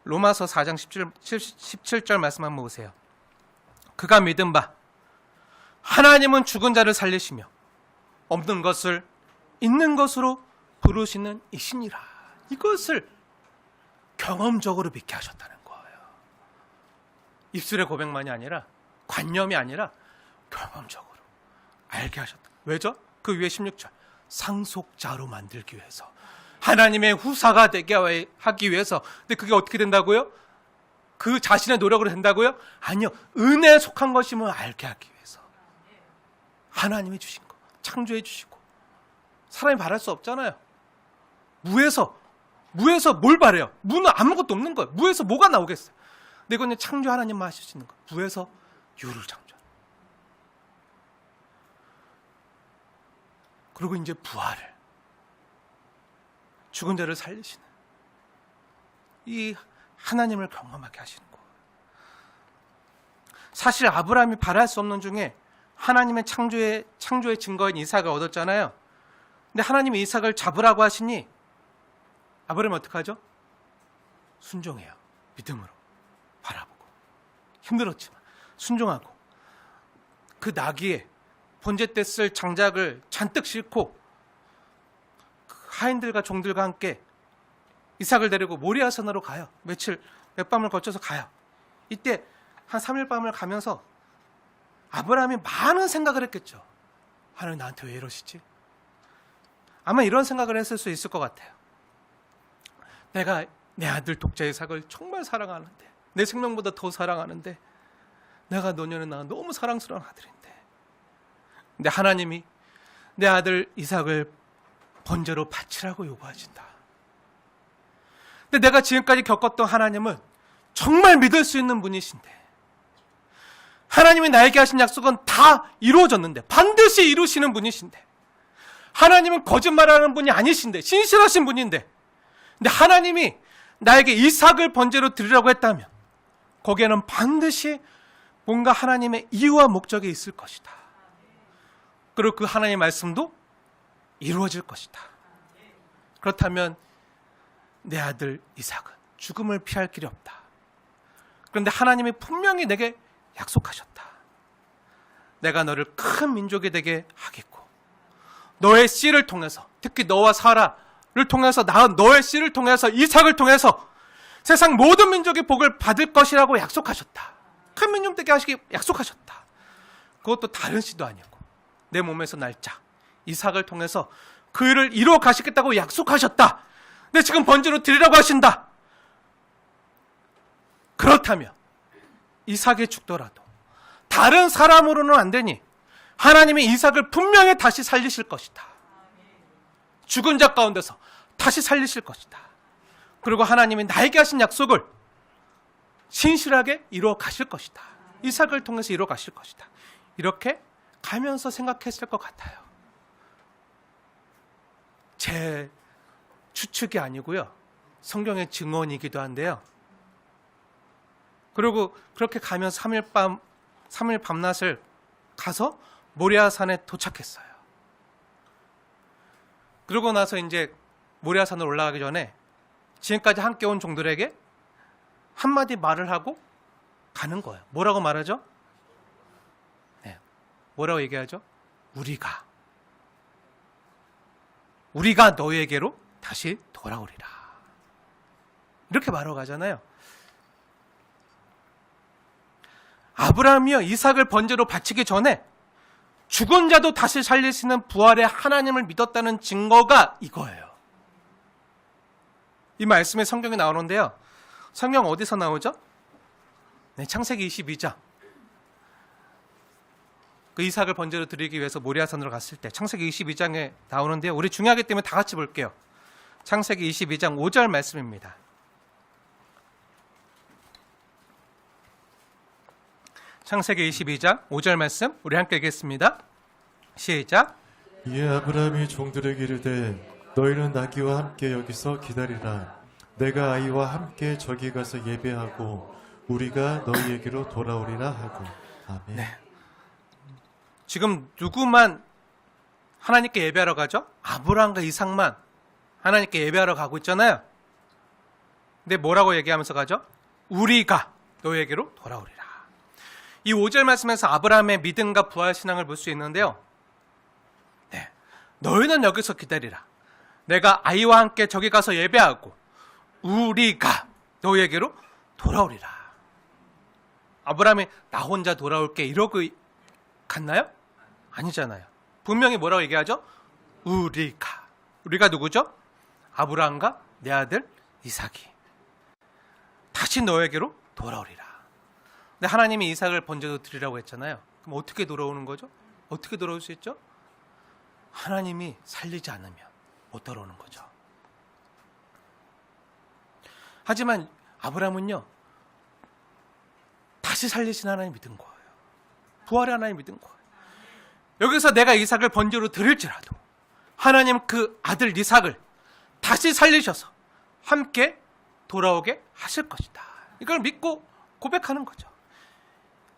로마서 4장 17절 말씀 한번 보세요. 그가 믿은 바 하나님은 죽은 자를 살리시며 없는 것을 있는 것으로 부르시는 이시니라. 이것을 경험적으로 믿게 하셨다는 거예요. 입술의 고백만이 아니라, 관념이 아니라 경험적으로 알게 하셨다. 왜죠? 그 위에 16절, 상속자로 만들기 위해서, 하나님의 후사가 되게 하기 위해서. 근데 그게 어떻게 된다고요? 그 자신의 노력으로 된다고요? 아니요, 은혜에 속한 것임을 알게 하기 위해서. 하나님이 주신 거, 창조해 주시고. 사람이 바랄 수 없잖아요. 무에서 뭘 바래요? 무는 아무것도 없는 거예요. 무에서 뭐가 나오겠어요? 근데 이건 창조 하나님만 하실 수 있는 거예요. 무에서 유를 창조. 그리고 이제 부활을, 죽은 자를 살리시는 이 하나님을 경험하게 하시는 거예요. 사실 아브라함이 바랄 수 없는 중에 하나님의 창조의 증거인 이삭을 얻었잖아요. 근데 하나님이 이삭을 잡으라고 하시니 아브라함이 어떡하죠? 순종해요. 믿음으로 바라보고, 힘들었지만 순종하고, 그 나귀에 번제 때 쓸 장작을 잔뜩 싣고 그 하인들과 종들과 함께 이삭을 데리고 모리아산으로 가요. 몇 밤을 거쳐서 가요. 이때 한 3일 밤을 가면서 아브라함이 많은 생각을 했겠죠. 하나님 나한테 왜 이러시지? 아마 이런 생각을 했을 수 있을 것 같아요. 내가 내 아들 독자 이삭을 정말 사랑하는데, 내 생명보다 더 사랑하는데, 내가 노년에 낳은 너무 사랑스러운 아들인데, 근데 하나님이 내 아들 이삭을 번제로 바치라고 요구하신다. 근데 내가 지금까지 겪었던 하나님은 정말 믿을 수 있는 분이신데, 하나님이 나에게 하신 약속은 다 이루어졌는데, 반드시 이루시는 분이신데, 하나님은 거짓말하는 분이 아니신데, 신실하신 분인데, 근데 하나님이 나에게 이삭을 번제로 드리라고 했다면 거기에는 반드시 뭔가 하나님의 이유와 목적이 있을 것이다. 그리고 그 하나님의 말씀도 이루어질 것이다. 그렇다면 내 아들 이삭은 죽음을 피할 길이 없다. 그런데 하나님이 분명히 내게 약속하셨다. 내가 너를 큰 민족이 되게 하겠고, 너의 씨를 통해서, 특히 너와 사라를 통해서, 낳은 너의 씨를 통해서, 이삭을 통해서 세상 모든 민족의 복을 받을 것이라고 약속하셨다. 큰 민족 되게 하시기 약속하셨다. 그것도 다른 씨도 아니고 내 몸에서 날 자, 이삭을 통해서 그 일을 이루어 가시겠다고 약속하셨다. 근데 지금 번제로 드리라고 하신다. 그렇다면 이삭이 죽더라도 다른 사람으로는 안 되니 하나님이 이삭을 분명히 다시 살리실 것이다. 죽은 자 가운데서 다시 살리실 것이다. 그리고 하나님이 나에게 하신 약속을 신실하게 이루어 가실 것이다. 이삭을 통해서 이루어 가실 것이다. 이렇게 가면서 생각했을 것 같아요. 제 추측이 아니고요. 성경의 증언이기도 한데요. 그리고 그렇게 가면서 3일 밤낮을 가서 모리아산에 도착했어요. 그러고 나서 이제 모리아산으로 올라가기 전에 지금까지 함께 온 종들에게 한마디 말을 하고 가는 거예요. 뭐라고 말하죠? 네. 뭐라고 얘기하죠? 우리가 너에게로 다시 돌아오리라. 이렇게 말하고 가잖아요. 아브라함이요, 이삭을 번제로 바치기 전에 죽은 자도 다시 살리시는 부활의 하나님을 믿었다는 증거가 이거예요. 이 말씀이 성경에 나오는데요. 성경 어디서 나오죠? 네, 창세기 22장. 그 이삭을 번제로 드리기 위해서 모리아산으로 갔을 때 창세기 22장에 나오는데요. 우리 중요하기 때문에 다 같이 볼게요. 창세기 22장 5절 말씀입니다. 창세기 22장 5절 말씀 우리 함께 읽겠습니다. 시작. 이에 아브라함이 종들에게 이르되 너희는 나귀와 함께 여기서 기다리라. 내가 아이와 함께 저기 가서 예배하고 우리가 너희에게로 돌아오리라 하고. 아멘. 네. 지금 누구만 하나님께 예배하러 가죠? 아브라함과 이삭만 하나님께 예배하러 가고 있잖아요. 근데 뭐라고 얘기하면서 가죠? 우리가 너희에게로 돌아오리라. 이 5절 말씀에서 아브라함의 믿음과 부활신앙을 볼 수 있는데요. 네. 너희는 여기서 기다리라. 내가 아이와 함께 저기 가서 예배하고 우리가 너희에게로 돌아오리라. 아브라함이 나 혼자 돌아올게 이러고 갔나요? 아니잖아요. 분명히 뭐라고 얘기하죠? 우리가 누구죠? 아브라함과 내 아들 이삭이 다시 너에게로 돌아오리라. 근데 하나님이 이삭을 번제로 드리라고 했잖아요. 그럼 어떻게 돌아오는 거죠? 어떻게 돌아올 수 있죠? 하나님이 살리지 않으면 못 돌아오는 거죠. 하지만 아브라함은요, 다시 살리신 하나님 믿은 거예요. 부활의 하나님 믿은 거예요. 여기서 내가 이삭을 번제로 드릴지라도 하나님 그 아들 이삭을 다시 살리셔서 함께 돌아오게 하실 것이다. 이걸 믿고 고백하는 거죠.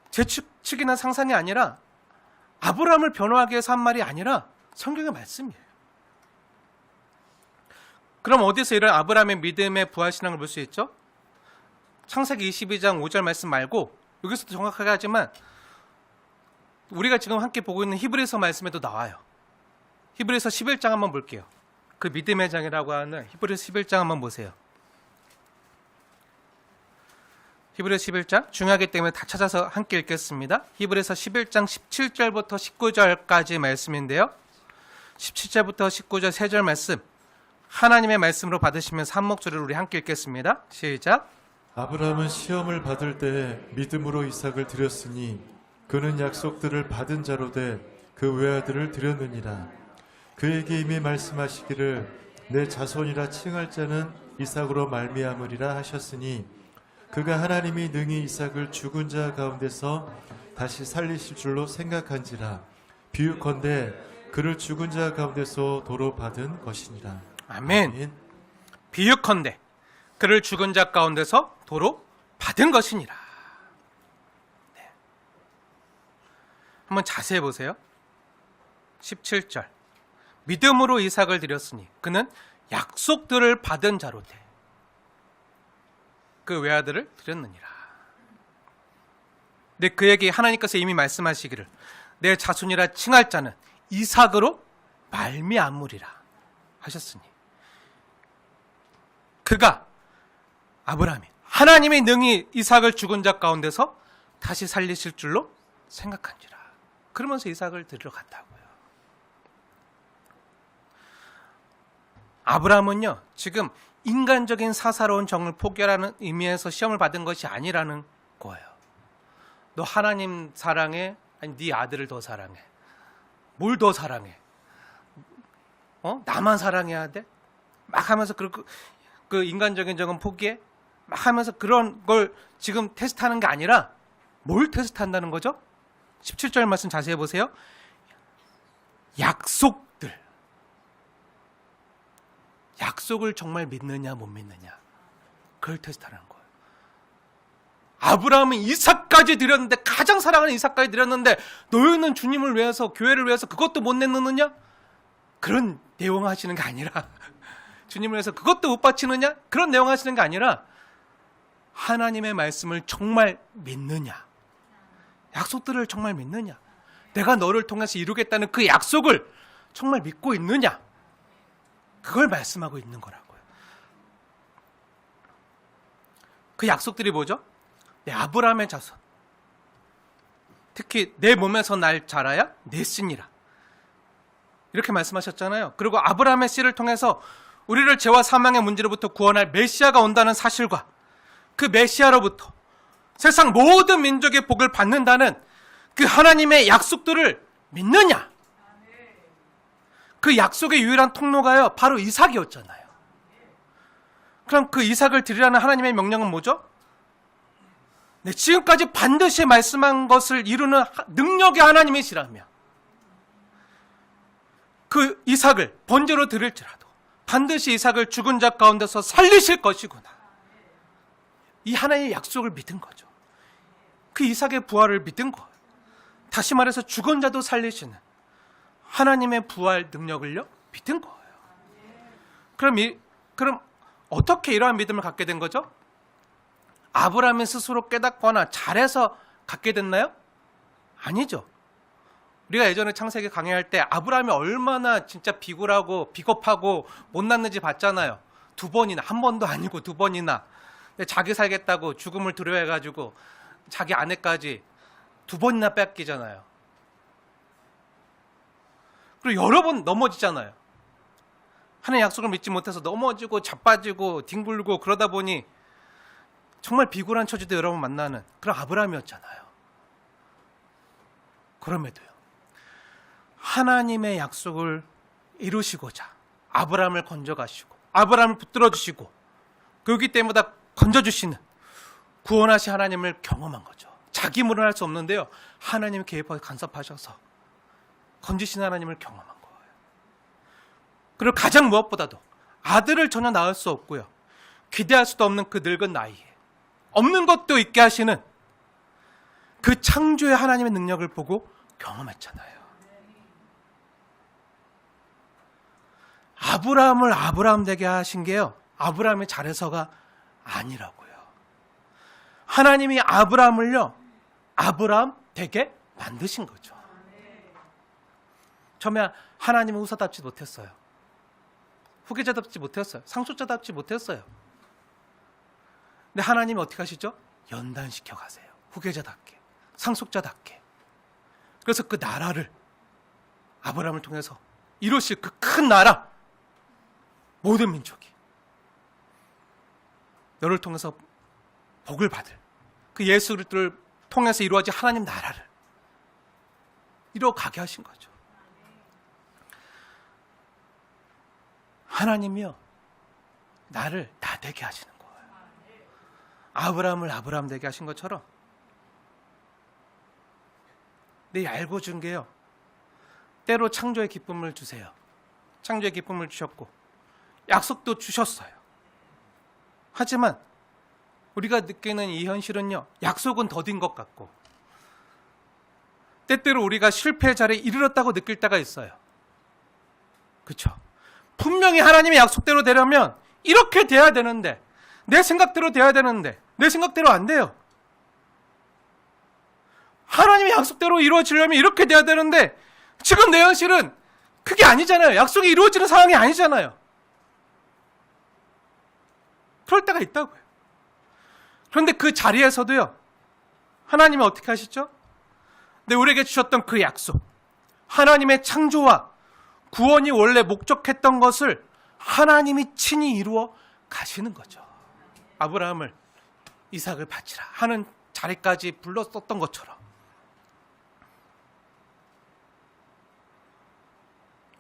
제 추측이나 상상이 아니라 아브라함을 변호하기 위해서 한 말이 아니라 성경의 말씀이에요. 그럼 어디서 이런 아브라함의 믿음의 부활신앙을 볼 수 있죠? 창세기 22장 5절 말씀 말고 여기서도 정확하게 하지만 우리가 지금 함께 보고 있는 히브리서 말씀에도 나와요. 히브리서 11장 한번 볼게요. 그 믿음의 장이라고 하는 히브리서 11장 한번 보세요. 히브리서 11장 중요하기 때문에 다 찾아서 함께 읽겠습니다. 히브리서 11장 17절부터 19절까지 말씀인데요. 17절부터 19절 3절 말씀 하나님의 말씀으로 받으시면서 한 목소리로 우리 함께 읽겠습니다. 시작. 아브라함은 시험을 받을 때 믿음으로 이삭을 드렸으니 그는 약속들을 받은 자로 돼 그 외아들을 드렸느니라. 그에게 이미 말씀하시기를 내 자손이라 칭할 자는 이삭으로 말미암으리라 하셨으니 그가 하나님이 능히 이삭을 죽은 자 가운데서 다시 살리실 줄로 생각한지라. 비유컨대 그를 죽은 자 가운데서 도로 받은 것이니라. 아멘. 아멘. 비유컨대 그를 죽은 자 가운데서 도로 받은 것이니라. 네. 한번 자세히 보세요. 17절 믿음으로 이삭을 드렸으니 그는 약속들을 받은 자로 돼 그 외아들을 드렸느니라. 근데 그에게 하나님께서 이미 말씀하시기를 내 자손이라 칭할 자는 이삭으로 말미암으리라 하셨으니 그가 아브라함이 하나님이 능히 이삭을 죽은 자 가운데서 다시 살리실 줄로 생각한지라. 그러면서 이삭을 드리러 갔다고요. 아브라함은요, 지금 인간적인 사사로운 정을 포기하라는 의미에서 시험을 받은 것이 아니라는 거예요. 너 하나님 사랑해? 아니 네 아들을 더 사랑해? 뭘 더 사랑해? 나만 사랑해야 돼? 막 하면서 그 인간적인 정은 포기해? 막 하면서 그런 걸 지금 테스트하는 게 아니라 뭘 테스트한다는 거죠? 17절 말씀 자세히 보세요. 약속들. 약속을 정말 믿느냐 못 믿느냐, 그걸 테스트하는 거예요. 아브라함은 이삭까지 드렸는데, 가장 사랑하는 이삭까지 드렸는데 너희는 주님을 위해서, 교회를 위해서 그것도 못 내놓느냐? 그런 내용 하시는 게 아니라, 주님을 위해서 그것도 못 바치느냐? 그런 내용 하시는 게 아니라, 하나님의 말씀을 정말 믿느냐, 약속들을 정말 믿느냐, 내가 너를 통해서 이루겠다는 그 약속을 정말 믿고 있느냐, 그걸 말씀하고 있는 거라고요. 그 약속들이 뭐죠? 내 아브라함의 자손, 특히 내 몸에서 날 자라야 내 씨니라, 이렇게 말씀하셨잖아요. 그리고 아브라함의 씨를 통해서 우리를 죄와 사망의 문제로부터 구원할 메시아가 온다는 사실과, 그 메시아로부터 세상 모든 민족의 복을 받는다는 그 하나님의 약속들을 믿느냐? 그 약속의 유일한 통로가요, 바로 이삭이었잖아요. 그럼 그 이삭을 드리라는 하나님의 명령은 뭐죠? 네, 지금까지 반드시 말씀한 것을 이루는 능력의 하나님이시라며, 그 이삭을 번제로 드릴지라도 반드시 이삭을 죽은 자 가운데서 살리실 것이구나, 이 하나님의 약속을 믿은 거죠. 그 이삭의 부활을 믿은 거예요. 다시 말해서 죽은 자도 살리시는 하나님의 부활 능력을요, 믿은 거예요. 그럼 어떻게 이러한 믿음을 갖게 된 거죠? 아브라함이 스스로 깨닫거나 잘해서 갖게 됐나요? 아니죠. 우리가 예전에 창세기 강의할 때 아브라함이 얼마나 진짜 비굴하고 비겁하고 못났는지 봤잖아요. 2번이나, 한 번도 아니고 2번이나. 자기 살겠다고 죽음을 두려워해가지고 자기 아내까지 2번이나 뺏기잖아요. 그리고 여러 번 넘어지잖아요. 하나님의 약속을 믿지 못해서 넘어지고 자빠지고 뒹굴고 그러다 보니 정말 비굴한 처지도 여러 번 만나는 그런 아브라함이었잖아요. 그럼에도요, 하나님의 약속을 이루시고자 아브라함을 건져가시고 아브라함을 붙들어 주시고 그렇기 때마다 건져주시는 구원하신 하나님을 경험한 거죠. 자기 힘으로는 할 수 없는데요, 하나님이 개입하고 간섭하셔서 건지신 하나님을 경험한 거예요. 그리고 가장 무엇보다도 아들을 전혀 낳을 수 없고요, 기대할 수도 없는 그 늙은 나이에 없는 것도 있게 하시는 그 창조의 하나님의 능력을 보고 경험했잖아요. 아브라함을 아브라함 되게 하신 게요, 아브라함이 잘해서가 아니라고요. 하나님이 아브라함을요, 아브라함 되게 만드신 거죠. 처음에 하나님은 후사답지 못했어요. 후계자답지 못했어요. 상속자답지 못했어요. 근데 하나님이 어떻게 하시죠? 연단시켜 가세요. 후계자답게, 상속자답게. 그래서 그 나라를 아브라함을 통해서 이루실 그 큰 나라, 모든 민족이 너를 통해서 복을 받을 그 예수 그리스도를 통해서 이루어진 하나님 나라를 이루어가게 하신 거죠. 하나님이요, 나를 나 되게 하시는 거예요. 아브라함을 아브라함 되게 하신 것처럼 내 알고 준 게요, 때로 창조의 기쁨을 주세요. 창조의 기쁨을 주셨고 약속도 주셨어요. 하지만 우리가 느끼는 이 현실은요, 약속은 더딘 것 같고 때때로 우리가 실패의 자리에 이르렀다고 느낄 때가 있어요. 그렇죠? 분명히 하나님의 약속대로 되려면 이렇게 돼야 되는데, 내 생각대로 돼야 되는데 내 생각대로 안 돼요. 하나님의 약속대로 이루어지려면 이렇게 돼야 되는데 지금 내 현실은 그게 아니잖아요. 약속이 이루어지는 상황이 아니잖아요. 그럴 때가 있다고요. 그런데 그 자리에서도요, 하나님이 어떻게 하시죠? 네, 우리에게 주셨던 그 약속, 하나님의 창조와 구원이 원래 목적했던 것을 하나님이 친히 이루어 가시는 거죠. 아브라함을 이삭을 바치라 하는 자리까지 불렀었던 것처럼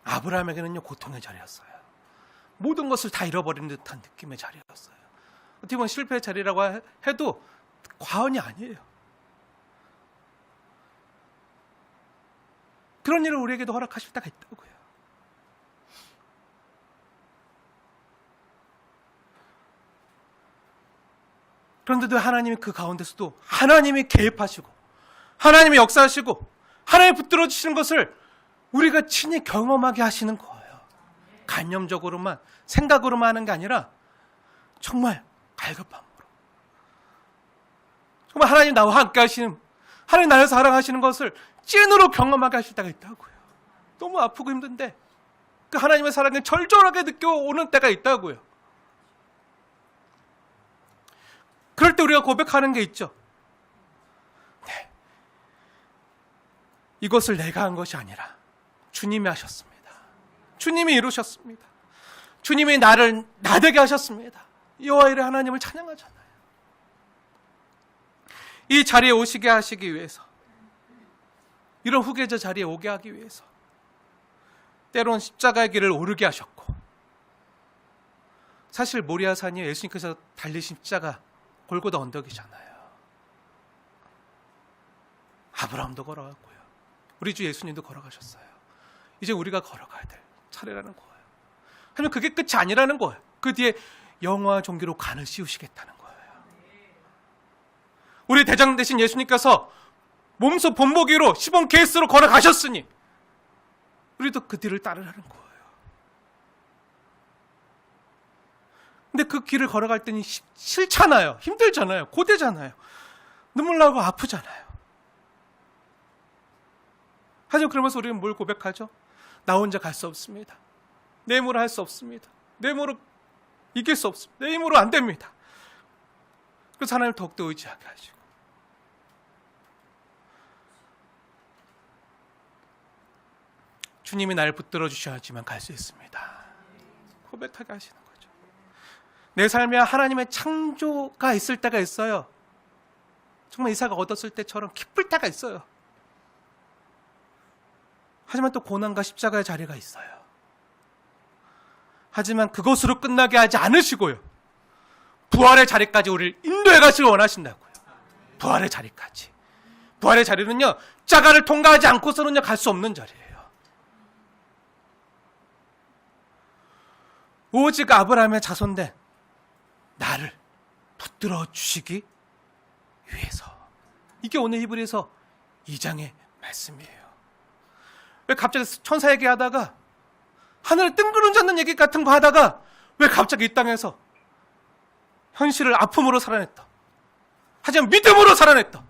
아브라함에게는요 고통의 자리였어요. 모든 것을 다 잃어버린 듯한 느낌의 자리였어요. 어떻게 보면 실패의 자리라고 해도 과언이 아니에요. 그런 일을 우리에게도 허락하실 때가 있다고요. 그런데도 하나님이 그 가운데서도 하나님이 개입하시고 하나님이 역사하시고 하나님이 붙들어 주시는 것을 우리가 친히 경험하게 하시는 거예요. 관념적으로만 생각으로만 하는 게 아니라 정말 갈급함으로, 정말 하나님 나와 함께 하시는, 하나님 나를 사랑하시는 것을 찐으로 경험하게 하실 때가 있다고요. 너무 아프고 힘든데 그 하나님의 사랑을 절절하게 느껴오는 때가 있다고요. 그럴 때 우리가 고백하는 게 있죠. 네, 이것을 내가 한 것이 아니라 주님이 하셨습니다. 주님이 이루셨습니다. 주님이 나를 나되게 하셨습니다. 여호와의 하나님을 찬양하잖아요. 이 자리에 오시게 하시기 위해서, 이런 후계자 자리에 오게 하기 위해서 때론 십자가의 길을 오르게 하셨고, 사실 모리아산이 예수님께서 달리신 십자가 골고다 언덕이잖아요. 아브라함도 걸어갔고요, 우리 주 예수님도 걸어가셨어요. 이제 우리가 걸어가야 될 차례라는 거예요. 하지만 그게 끝이 아니라는 거예요. 그 뒤에 영화 종기로 관을 씌우시겠다는 거예요. 우리 대장 되신 예수님께서 몸소 본보기로 시범 케이스로 걸어가셨으니 우리도 그 뒤를 따르라는 거예요. 근데 그 길을 걸어갈 때는 싫잖아요. 힘들잖아요. 고되잖아요. 눈물 나고 아프잖아요. 하지만 그러면서 우리는 뭘 고백하죠? 나 혼자 갈 수 없습니다. 내 힘으로 할 수 없습니다. 내 힘으로 이길 수 없습니다. 내 힘으로 안 됩니다. 그래서 하나님을 더욱더 의지하게 하시고, 주님이 나를 붙들어 주셔야지만 갈 수 있습니다. 고백하게 하시는 거죠. 내 삶에 하나님의 창조가 있을 때가 있어요. 정말 이삭을 얻었을 때처럼 기쁠 때가 있어요. 하지만 또 고난과 십자가의 자리가 있어요. 하지만 그것으로 끝나게 하지 않으시고요, 부활의 자리까지 우리를 인도해 가시길 원하신다고요. 부활의 자리까지. 부활의 자리는요, 십자가를 통과하지 않고서는요 갈 수 없는 자리예요. 오직 아브라함의 자손된 나를 붙들어 주시기 위해서. 이게 오늘 히브리서 2장의 말씀이에요. 왜 갑자기 천사 얘기하다가, 하늘에 뜬구름 잡는 얘기 같은 거 하다가 왜 갑자기 이 땅에서 현실을 아픔으로 살아냈다, 하지만 믿음으로 살아냈다,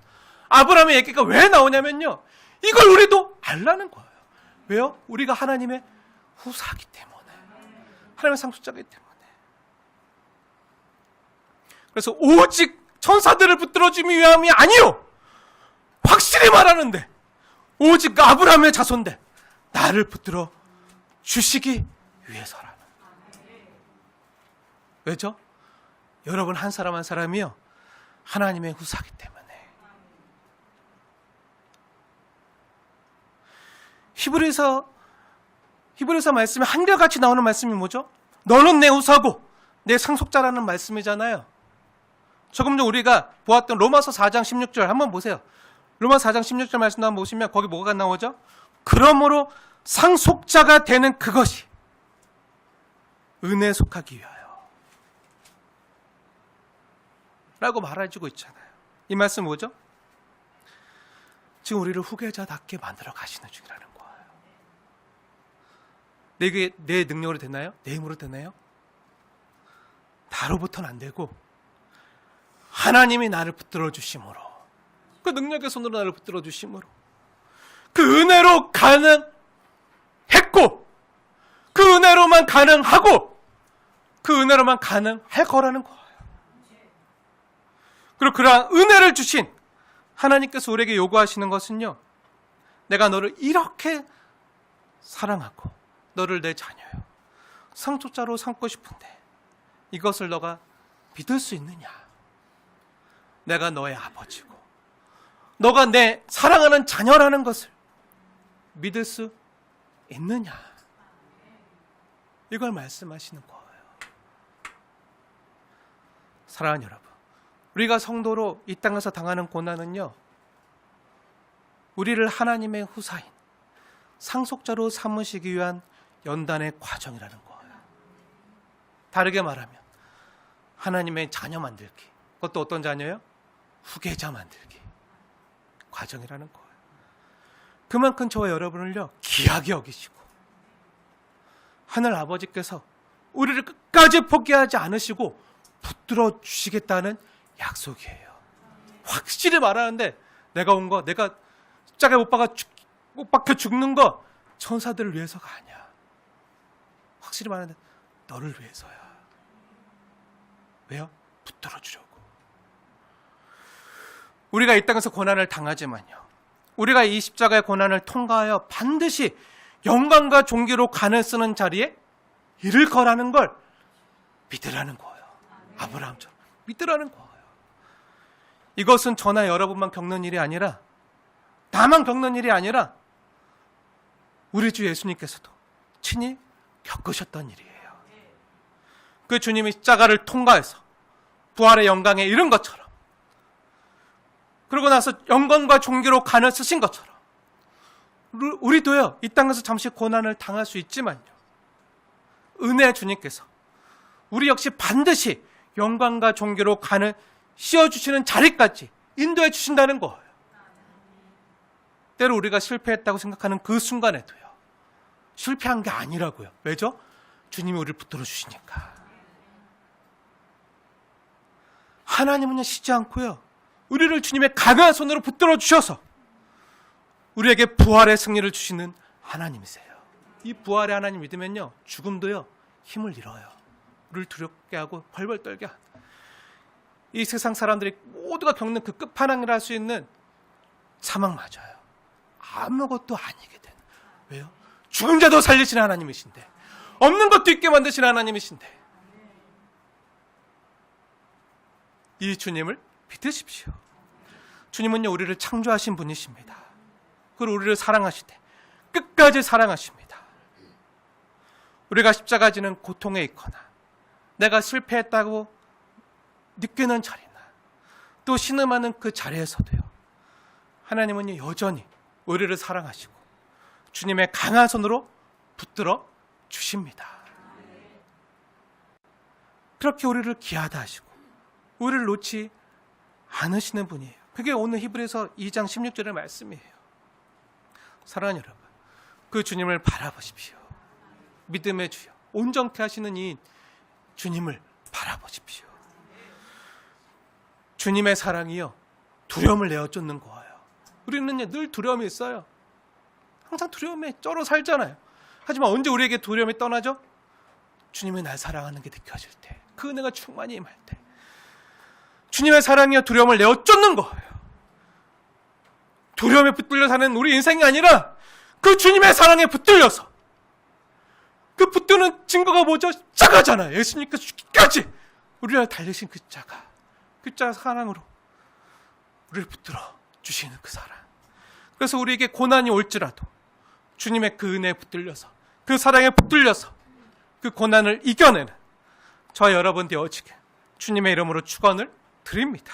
아브라함의 얘기가 왜 나오냐면요, 이걸 우리도 알라는 거예요. 왜요? 우리가 하나님의 후사이기 때문에, 하나님의 상속자이기 때문에. 그래서 오직 천사들을 붙들어주기 위함이 아니요, 확실히 말하는데 오직 아브라함의 자손들 나를 붙들어 주시기 위해서라는. 왜죠? 여러분 한 사람 한 사람이요 하나님의 후사이기 때문에. 히브리서 말씀에 한결같이 나오는 말씀이 뭐죠? 너는 내 후사고 내 상속자라는 말씀이잖아요. 조금 전 우리가 보았던 로마서 4장 16절 한번 보세요. 로마서 4장 16절 말씀 한번 보시면 거기 뭐가 나오죠? 그러므로 상속자가 되는 그것이 은혜에 속하기 위하여 라고 말해주고 있잖아요. 이 말씀 뭐죠? 지금 우리를 후계자답게 만들어 가시는 중이라는 거예요. 내 능력으로 되나요? 내 힘으로 되나요? 나로부터는 안 되고 하나님이 나를 붙들어 주심으로, 그 능력의 손으로 나를 붙들어 주심으로, 그 은혜로 가능했고, 그 은혜로만 가능하고, 그 은혜로만 가능할 거라는 거예요. 그리고 그러한 은혜를 주신 하나님께서 우리에게 요구하시는 것은요, 내가 너를 이렇게 사랑하고 너를 내 자녀요, 상속자로 삼고 싶은데 이것을 너가 믿을 수 있느냐? 내가 너의 아버지고 너가 내 사랑하는 자녀라는 것을 믿을 수 있느냐? 이걸 말씀하시는 거예요. 사랑하는 여러분, 우리가 성도로 이 땅에서 당하는 고난은요, 우리를 하나님의 후사인 상속자로 삼으시기 위한 연단의 과정이라는 거예요. 다르게 말하면 하나님의 자녀 만들기, 그것도 어떤 자녀요? 후계자 만들기 과정이라는 거예요. 그만큼 저와 여러분을요 귀하게 여기시고 하늘 아버지께서 우리를 끝까지 포기하지 않으시고 붙들어 주시겠다는 약속이에요. 확실히 말하는데 내가 온 거, 내가 십자가에 못 박혀 죽는 거 천사들을 위해서가 아니야. 확실히 말하는데 너를 위해서야. 왜요? 붙들어 주려고. 우리가 이 땅에서 고난을 당하지만요, 우리가 이 십자가의 고난을 통과하여 반드시 영광과 존귀로 간을 쓰는 자리에 이를 거라는 걸 믿으라는 거예요. 아브라함처럼 믿으라는 거예요. 이것은 저나 여러분만 겪는 일이 아니라, 나만 겪는 일이 아니라 우리 주 예수님께서도 친히 겪으셨던 일이에요. 그 주님이 십자가를 통과해서 부활의 영광에 이른 것처럼, 그러고 나서 영광과 존귀로 간을 쓰신 것처럼 우리도요 이 땅에서 잠시 고난을 당할 수 있지만요, 은혜의 주님께서 우리 역시 반드시 영광과 존귀로 간을 씌워주시는 자리까지 인도해 주신다는 거예요. 때로 우리가 실패했다고 생각하는 그 순간에도요, 실패한 게 아니라고요. 왜죠? 주님이 우리를 붙들어 주시니까. 하나님은요 쉬지 않고요, 우리를 주님의 강한 손으로 붙들어 주셔서 우리에게 부활의 승리를 주시는 하나님이세요. 이 부활의 하나님 믿으면요, 죽음도요 힘을 잃어요. 우리를 두렵게 하고 벌벌 떨게 하는, 이 세상 사람들이 모두가 겪는 그 끝판왕이라 할 수 있는 사망 맞아요. 아무것도 아니게 되는. 왜요? 죽은 자도 살리시는 하나님이신데, 없는 것도 있게 만드시는 하나님이신데, 이 주님을 믿으십시오. 주님은요 우리를 창조하신 분이십니다. 그리고 우리를 사랑하시되 끝까지 사랑하십니다. 우리가 십자가 지는 고통에 있거나 내가 실패했다고 느끼는 자리나 또 신음하는 그 자리에서도요, 하나님은 여전히 우리를 사랑하시고 주님의 강한 손으로 붙들어 주십니다. 그렇게 우리를 귀하다 하시고 우리를 놓지 않으시는 분이에요. 그게 오늘 히브리서 2장 16절의 말씀이에요. 사랑하는 여러분, 그 주님을 바라보십시오. 믿음의 주여, 온전케 하시는 이 주님을 바라보십시오. 주님의 사랑이요 두려움을 내어 쫓는 거예요. 우리는 늘 두려움이 있어요. 항상 두려움에 쩔어 살잖아요. 하지만 언제 우리에게 두려움이 떠나죠? 주님이 날 사랑하는 게 느껴질 때, 그 은혜가 충만히 임할 때, 주님의 사랑이요 두려움을 내어 쫓는 거예요. 두려움에 붙들려 사는 우리 인생이 아니라 그 주님의 사랑에 붙들려서, 그 붙드는 증거가 뭐죠? 십자가잖아요. 예수님께서 죽기까지 우리를 달리신 그 십자가 사랑으로 우리를 붙들어 주시는 그 사랑. 그래서 우리에게 고난이 올지라도 주님의 그 은혜에 붙들려서, 그 사랑에 붙들려서 그 고난을 이겨내는 저와 여러분 되어지게 주님의 이름으로 축원을 드립니다.